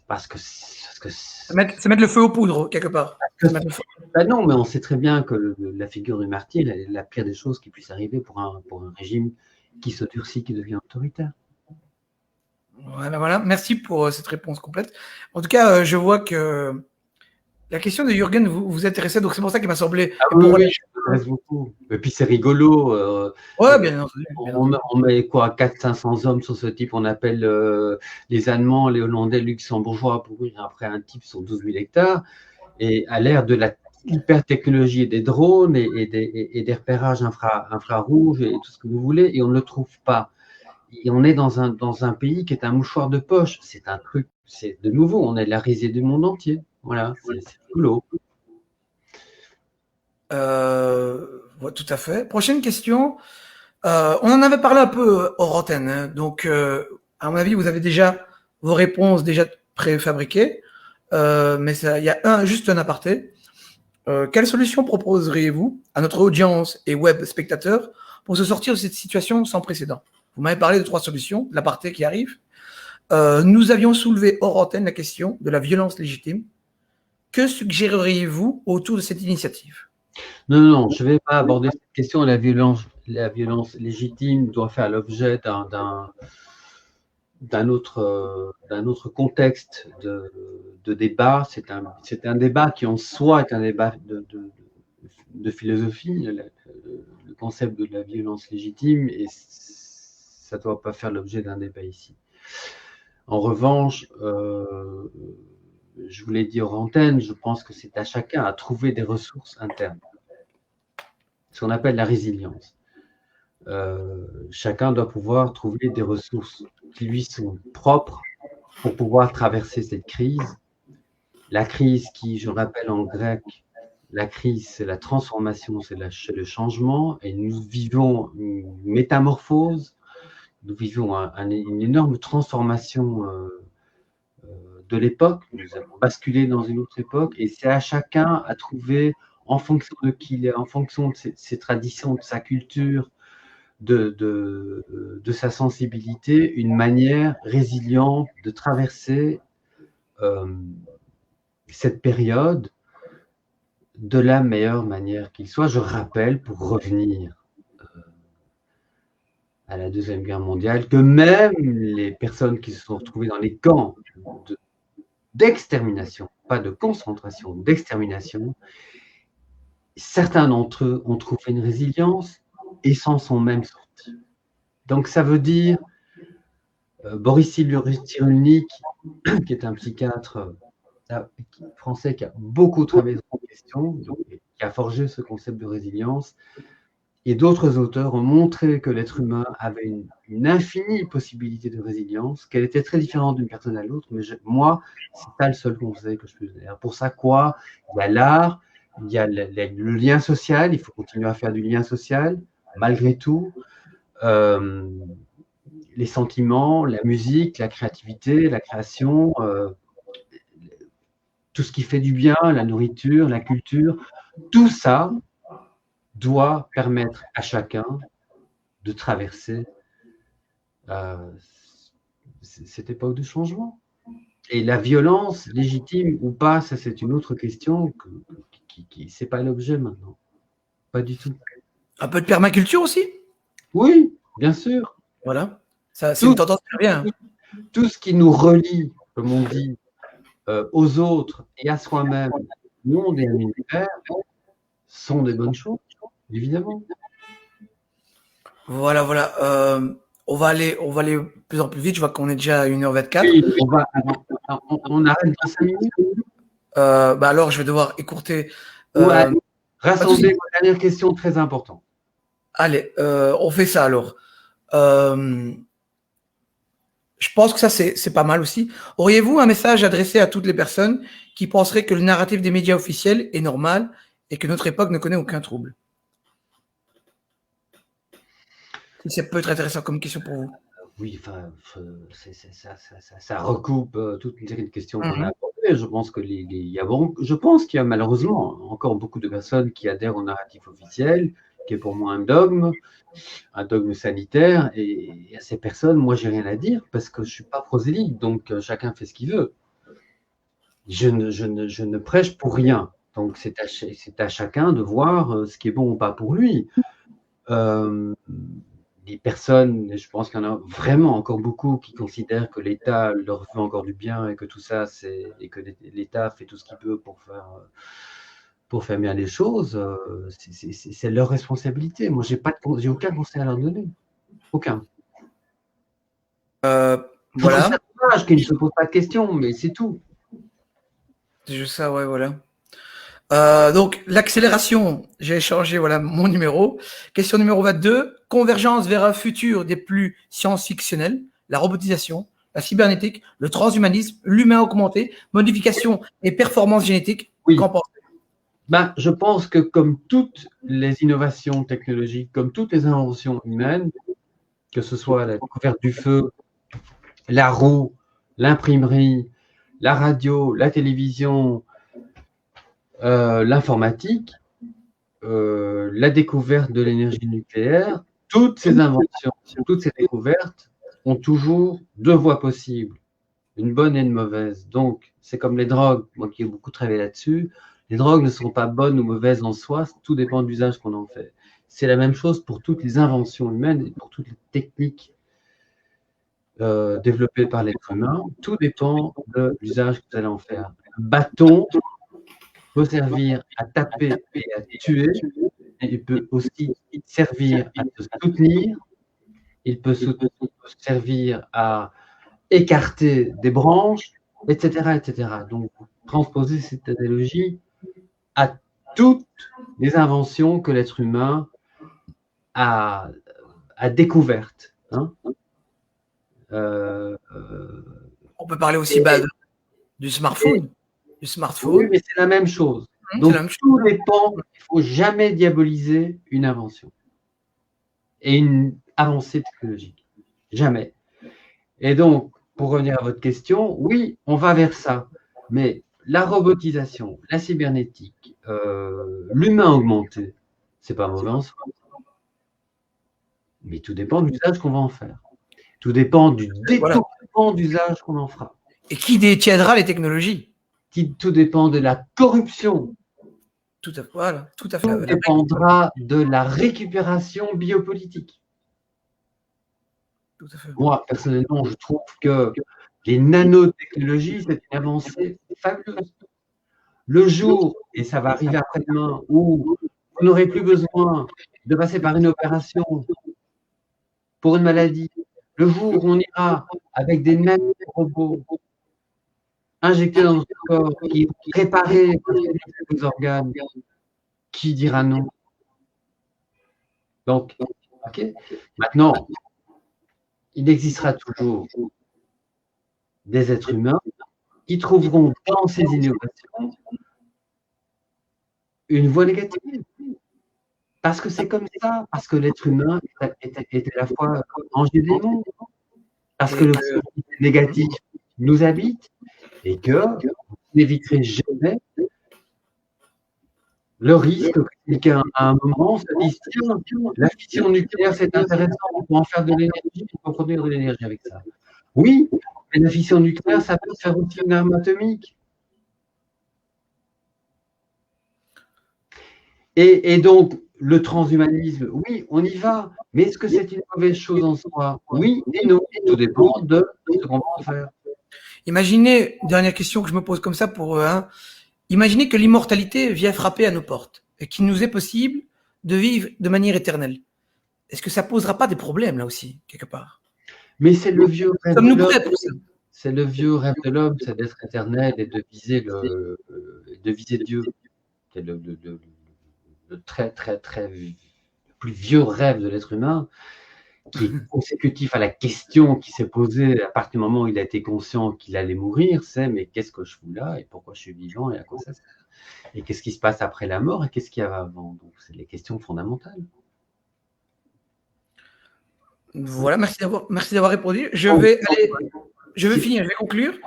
Parce que c'est mettre le feu aux poudres, quelque part. Ben non, mais on sait très bien que la figure du martyr est la pire des choses qui puisse arriver pour un régime qui se durcit, qui devient autoritaire. Voilà. Merci pour cette réponse complète. En tout cas, je vois que la question de Jürgen vous intéressait, donc c'est pour ça qu'il m'a semblé. Ah oui, ça m'intéresse beaucoup. Et puis c'est rigolo. Ouais, bien entendu. On met quoi, 400-500 hommes sur ce type. On appelle les Allemands, les Hollandais, les Luxembourgeois pour courir après un type sur 12 000 hectares. Et à l'ère de la hyper-technologie des drones et des repérages infrarouges et tout ce que vous voulez, et on ne le trouve pas. Et on est dans un pays qui est un mouchoir de poche. C'est un truc, c'est de nouveau, on est la risée du monde entier. Voilà, c'est boulot. Ouais, tout à fait. Prochaine question. On en avait parlé un peu hors antenne. Hein, donc, à mon avis, vous avez déjà vos réponses déjà préfabriquées. Mais il y a juste un aparté. Quelle solution proposeriez-vous à notre audience et web spectateurs pour se sortir de cette situation sans précédent? Vous m'avez parlé de 3 solutions, l'aparté qui arrive. Nous avions soulevé hors antenne la question de la violence légitime. Que suggéreriez-vous autour de cette initiative? Non, je ne vais pas aborder cette question. La violence légitime doit faire l'objet d'un autre contexte de débat. C'est un débat qui en soi est un débat de philosophie, le concept de la violence légitime, et ça ne doit pas faire l'objet d'un débat ici. En revanche, je vous l'ai dit hors antenne, je pense que c'est à chacun à trouver des ressources internes, ce qu'on appelle la résilience. Chacun doit pouvoir trouver des ressources qui lui sont propres pour pouvoir traverser cette crise. La crise qui, je rappelle en grec, la crise c'est la transformation, c'est le changement, et nous vivons une métamorphose, nous vivons une énorme transformation de l'époque, nous avons basculé dans une autre époque, et c'est à chacun à trouver, en fonction de qui il est, en fonction de ses traditions, de sa culture, de sa sensibilité, une manière résiliente de traverser cette période de la meilleure manière qu'il soit. Je rappelle, pour revenir à la Deuxième Guerre mondiale, que même les personnes qui se sont retrouvées dans les camps d'extermination, pas de concentration, d'extermination, certains d'entre eux ont trouvé une résilience et s'en sont même sortis. Donc ça veut dire, Boris Cyrulnik, qui est un psychiatre français qui a beaucoup travaillé sur cette question, qui a forgé ce concept de résilience, et d'autres auteurs ont montré que l'être humain avait une infinie possibilité de résilience, qu'elle était très différente d'une personne à l'autre, mais moi, c'est pas le seul conseil que je peux donner. Pour ça, quoi? Il y a l'art, il y a le lien social, il faut continuer à faire du lien social, malgré tout, les sentiments, la musique, la créativité, la création, tout ce qui fait du bien, la nourriture, la culture, tout ça doit permettre à chacun de traverser cette époque de changement. Et la violence, légitime ou pas, ça c'est une autre question qui c'est pas l'objet maintenant. Pas du tout. Un peu de permaculture aussi? Oui, bien sûr. Voilà. Ça, c'est une tendance très bien. Tout ce qui nous relie, comme on dit, aux autres et à soi-même, au monde et à l'univers, sont des bonnes choses, évidemment. Voilà. On va aller de plus en plus vite. Je vois qu'on est déjà à 1h24. Oui, on arrête dans 5 minutes. Alors, je vais devoir écourter. Ouais. Rassembler une dernière question très importante. Allez, on fait ça alors. Je pense que ça, c'est pas mal aussi. Auriez-vous un message adressé à toutes les personnes qui penseraient que le narratif des médias officiels est normal et que notre époque ne connaît aucun trouble? Si ça peut être intéressant comme question pour vous. Oui, enfin, ça recoupe toute une série de questions qu'on a Mhm. abordées. Je pense je pense qu'il y a malheureusement encore beaucoup de personnes qui adhèrent au narratif officiel, qui est pour moi un dogme sanitaire. Et à ces personnes, moi, j'ai rien à dire parce que je suis pas prosélyte, donc chacun fait ce qu'il veut. Je ne prêche pour rien. Donc, c'est à chacun de voir ce qui est bon ou pas pour lui. Les personnes, je pense qu'il y en a vraiment encore beaucoup qui considèrent que l'État leur fait encore du bien et que tout ça, et que l'État fait tout ce qu'il peut pour faire bien les choses. C'est leur responsabilité. Moi, j'ai aucun conseil à leur donner. Aucun. Je trouve Voilà. ça dommage qu'ils ne se posent pas de questions, mais c'est tout. C'est juste ça, ouais, voilà. Donc, l'accélération, j'ai changé voilà, mon numéro. Question numéro 22. Convergence vers un futur des plus science-fictionnels, la robotisation, la cybernétique, le transhumanisme, l'humain augmenté, modification et performance génétique. Oui. Qu'en pensez-vous? Ben, je pense que comme toutes les innovations technologiques, comme toutes les inventions humaines, que ce soit la découverte du feu, la roue, l'imprimerie, la radio, la télévision, l'informatique, la découverte de l'énergie nucléaire, toutes ces inventions, toutes ces découvertes ont toujours deux voies possibles, une bonne et une mauvaise. Donc, c'est comme les drogues, moi qui ai beaucoup travaillé là-dessus, les drogues ne sont pas bonnes ou mauvaises en soi, tout dépend de l'usage qu'on en fait. C'est la même chose pour toutes les inventions humaines et pour toutes les techniques développées par l'être humain. Tout dépend de l'usage que vous allez en faire. Un bâton peut servir à taper et à tuer, et il peut aussi servir à se soutenir, il peut servir à écarter des branches, etc., etc. Donc, transposer cette analogie à toutes les inventions que l'être humain a découvertes. Hein. On peut parler aussi du smartphone. Oui, mais c'est la même chose. Donc, tout dépend. Il ne faut jamais diaboliser une invention et une avancée technologique. Jamais. Et donc, pour revenir à votre question, oui, on va vers ça. Mais la robotisation, la cybernétique, l'humain augmenté, c'est pas mauvais en soi. Mais tout dépend de l'usage qu'on va en faire. Tout dépend du détournement d'usage qu'on en fera. Et qui détiendra les technologies? Tout dépend de la corruption. Tout à fait. Voilà, tout à fait. Tout dépendra de la récupération biopolitique. Tout à fait. Moi, personnellement, je trouve que les nanotechnologies, c'est une avancée fabuleuse. Le jour, et ça va arriver après-demain, où vous n'aurez plus besoin de passer par une opération pour une maladie, le jour où on ira avec des nanorobots injectés dans notre corps, qui vont réparer vos organes, qui dira non? Donc, ok. Maintenant, il existera toujours des êtres humains qui trouveront dans ces innovations une voie négative. Parce que c'est comme ça, parce que l'être humain est à la fois ange et démon, parce que le négatif nous habite et que vous n'éviterez jamais le risque que quelqu'un à un moment se dise tiens, la fission nucléaire c'est intéressant, on peut en faire de l'énergie, on peut produire de l'énergie avec ça. Oui, mais la fission nucléaire, ça peut faire aussi une arme atomique. Et donc, le transhumanisme, oui, on y va. Mais est-ce que c'est une mauvaise chose en soi? Oui et non. Tout dépend de ce qu'on va faire. Imaginez, dernière question que je me pose comme ça pour imaginez que l'immortalité vient frapper à nos portes et qu'il nous est possible de vivre de manière éternelle. Est-ce que ça posera pas des problèmes là aussi, quelque part? Mais c'est le vieux rêve de l'homme. C'est le vieux rêve de l'homme, c'est d'être éternel et de viser Dieu. C'est le très, très, très plus vieux rêve de l'être humain, qui est consécutif à la question qui s'est posée à partir du moment où il a été conscient qu'il allait mourir, c'est mais qu'est-ce que je fous là et pourquoi je suis vivant et à quoi ça sert? Et qu'est-ce qui se passe après la mort et qu'est-ce qu'il y a avant? Donc, c'est les questions fondamentales. Voilà, merci d'avoir répondu. Je vais finir, je vais conclure.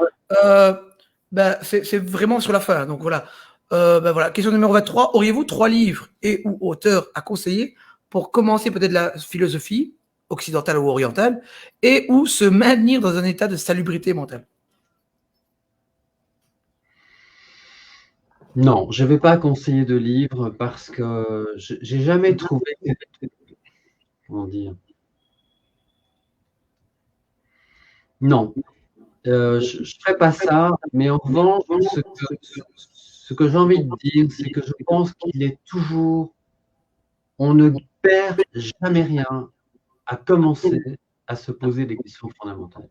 C'est vraiment sur la fin. Donc voilà. Voilà. Question numéro 23. Auriez-vous 3 livres et ou auteurs à conseiller pour commencer peut-être la philosophie occidentale ou orientale et ou se maintenir dans un état de salubrité mentale? Non, je ne vais pas conseiller de livres parce que j'ai jamais trouvé, comment dire, non, je ne ferai pas ça, mais en revanche, ce que j'ai envie de dire, c'est que je pense qu'il est toujours, on ne perd jamais rien à commencer à se poser des questions fondamentales.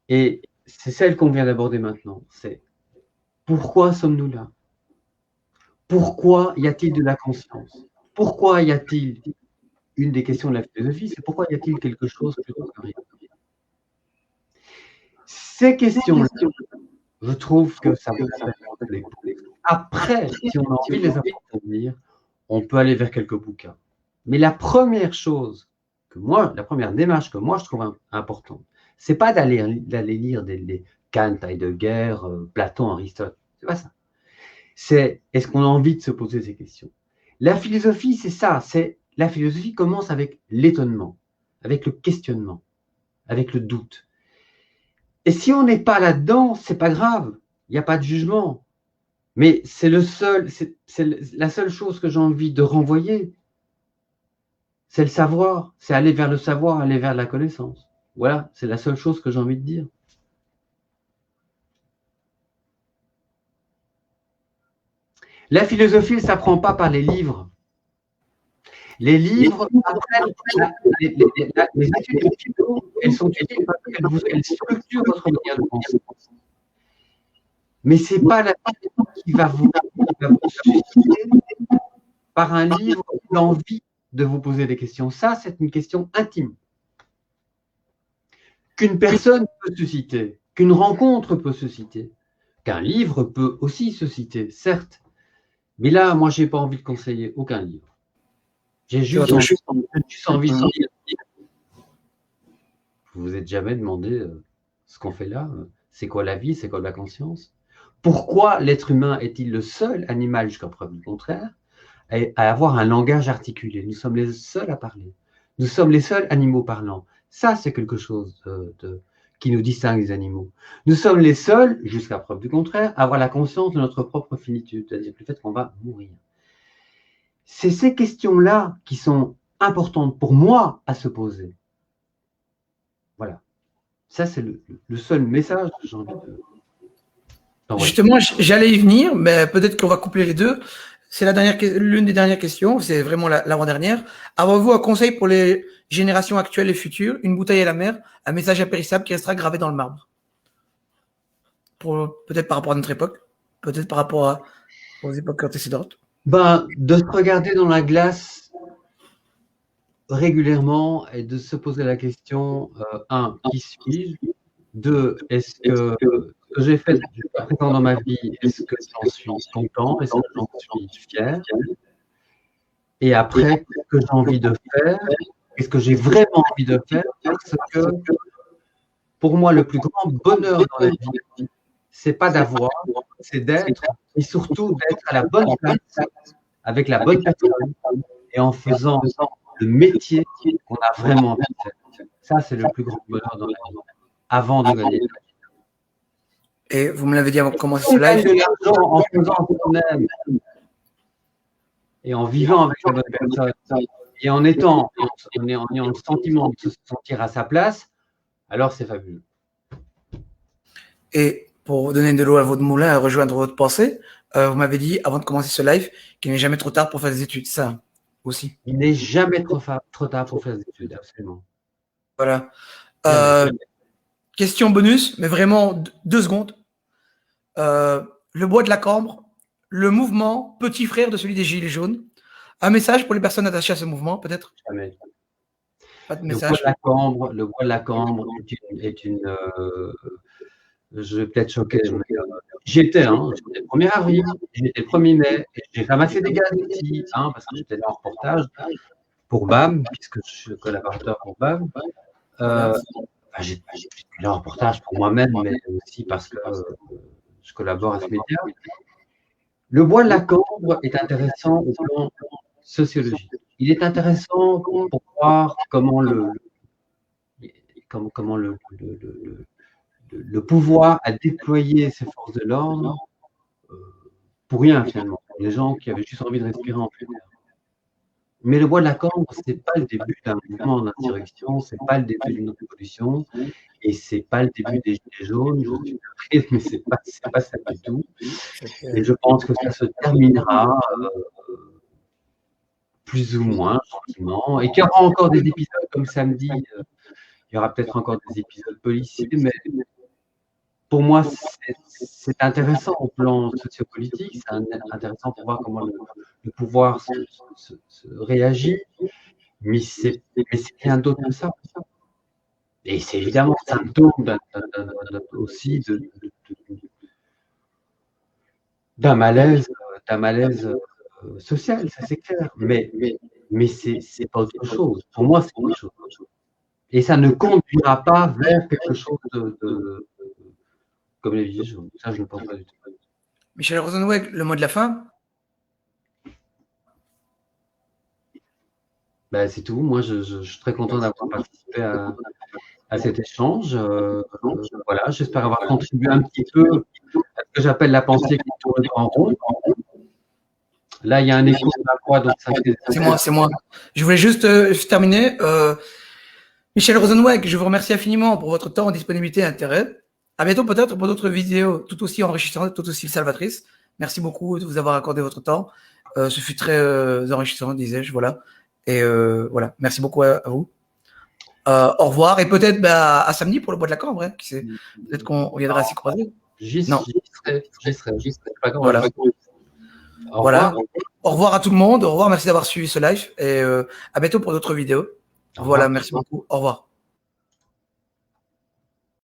Et c'est celle qu'on vient d'aborder maintenant, c'est pourquoi sommes-nous là? Pourquoi y a-t-il de la conscience? Pourquoi y a-t-il, une des questions de la philosophie, c'est pourquoi y a-t-il quelque chose plutôt que rien? Ces questions-là, je trouve que ça vaut la peine de les poser. Après, si on a envie de les approfondir, on peut aller vers quelques bouquins. Mais la première chose la première démarche que moi je trouve importante, c'est pas d'aller lire des Kant, Heidegger, Platon, Aristote. C'est pas ça. C'est est-ce qu'on a envie de se poser ces questions? La philosophie, c'est ça. La philosophie commence avec l'étonnement, avec le questionnement, avec le doute. Et si on n'est pas là-dedans, c'est pas grave. Il n'y a pas de jugement. Mais c'est la seule chose que j'ai envie de renvoyer. C'est le savoir. C'est aller vers le savoir, aller vers la connaissance. Voilà, c'est la seule chose que j'ai envie de dire. La philosophie, elle ne s'apprend pas par les livres. Les livres apprennent les études de philo, elles sont utiles parce qu'elles structurent votre manière de penser. Mais ce n'est pas la question qui va vous susciter par un livre l'envie de vous poser des questions. Ça, c'est une question intime. Qu'une personne peut susciter, qu'une rencontre peut susciter, qu'un livre peut aussi susciter, certes. Mais là, moi, je n'ai pas envie de conseiller aucun livre. J'ai juste envie de dire, vous vous êtes jamais demandé ce qu'on fait là? C'est quoi la vie? C'est quoi la conscience? Pourquoi l'être humain est-il le seul animal, jusqu'à preuve du contraire, à avoir un langage articulé? Nous sommes les seuls à parler. Nous sommes les seuls animaux parlants. Ça, c'est quelque chose qui nous distingue des animaux. Nous sommes les seuls, jusqu'à preuve du contraire, à avoir la conscience de notre propre finitude, c'est-à-dire le fait qu'on va mourir. C'est ces questions-là qui sont importantes pour moi à se poser. Voilà. Ça, c'est le seul message que j'ai envie de... Justement, j'allais y venir, mais peut-être qu'on va coupler les deux. C'est l'une des dernières questions, c'est vraiment l'avant-dernière. Avez-vous un conseil pour les générations actuelles et futures? Une bouteille à la mer, un message impérissable qui restera gravé dans le marbre. Peut-être par rapport à notre époque, peut-être par rapport aux époques antécédentes. De se regarder dans la glace régulièrement et de se poser la question, 1, qui suis-je? 2, est-ce que ce que j'ai fait jusqu'à présent dans ma vie, est-ce que j'en suis content? Est-ce que j'en suis fier? Et après, qu'est-ce que j'ai envie de faire? Qu'est-ce que j'ai vraiment envie de faire? Parce que pour moi, le plus grand bonheur dans la vie, c'est pas d'avoir, c'est d'être, et surtout d'être à la bonne place, avec la bonne personne, et en faisant le métier qu'on a vraiment envie de faire. Ça, c'est le plus grand bonheur dans la vie, avant de gagner. Et vous me l'avez dit avant de commencer ce live. De l'argent en faisant ce qu'on aime, et en vivant avec la bonne personne, et en ayant le sentiment de se sentir à sa place, alors c'est fabuleux. Et pour donner de l'eau à votre moulin, à rejoindre votre pensée, vous m'avez dit avant de commencer ce live qu'il n'est jamais trop tard pour faire des études, ça aussi. Il n'est jamais trop tard pour faire des études, absolument. Voilà. Question bonus, mais vraiment 2 secondes. Le bois de la Cambre, le mouvement petit frère de celui des Gilets jaunes. Un message pour les personnes attachées à ce mouvement, peut-être? Jamais. Pas de message. Le bois de la Cambre est une je vais peut-être choquer, mais j'étais le 1er avril, j'étais le 1er mai, j'ai ramassé des gaz ici, parce que j'étais là en reportage. pour BAM, puisque je suis collaborateur pour BAM. J'ai fait le reportage pour moi-même, mais aussi parce que je collabore à ce média. Le bois de la Cambre est intéressant au plan sociologique. Il est intéressant pour voir comment le pouvoir a déployé ses forces de l'ordre pour rien finalement. Les gens qui avaient juste envie de respirer en plein air. Mais le bois de la Cambre, c'est pas le début d'un mouvement d'insurrection, c'est pas le début d'une révolution, et c'est pas le début des Gilets jaunes. Je suis triste, mais c'est pas ça du tout. Et je pense que ça se terminera plus ou moins gentiment, et qu'il y aura encore des épisodes comme samedi. Il y aura peut-être encore des épisodes policiers, mais pour moi, c'est intéressant au plan sociopolitique, c'est intéressant pour voir comment le pouvoir se réagit, mais c'est rien d'autre que ça. Et c'est évidemment un symptôme aussi d'un malaise social, ça c'est clair, mais c'est pas autre chose. Pour moi, c'est autre chose. Et ça ne conduira pas vers quelque chose comme les Gilets jaunes. Ça, je ne pense pas du tout. Michel Rosenweg, le mot de la fin? Ben, c'est tout. Moi, je suis très content d'avoir participé à cet échange. Voilà, j'espère avoir contribué un petit peu à ce que j'appelle la pensée qui tourne en rond. Là, il y a un écho de la voix, donc ça fait... C'est moi. Je voulais juste terminer. Michel Rosenweg, je vous remercie infiniment pour votre temps, disponibilité et intérêt. À bientôt peut-être pour d'autres vidéos tout aussi enrichissantes, tout aussi salvatrices. Merci beaucoup de vous avoir accordé votre temps. Ce fut très enrichissant, disais-je. Voilà. Et voilà. Merci beaucoup à vous. Au revoir. Et peut-être à samedi pour le bois de la Cambre. Hein, qui sait. Peut-être qu'on viendra s'y croiser. J'y serai. Pas grave. Voilà. Voilà. Au revoir à tout le monde. Au revoir. Merci d'avoir suivi ce live. Et à bientôt pour d'autres vidéos. Voilà. Merci beaucoup. Au revoir.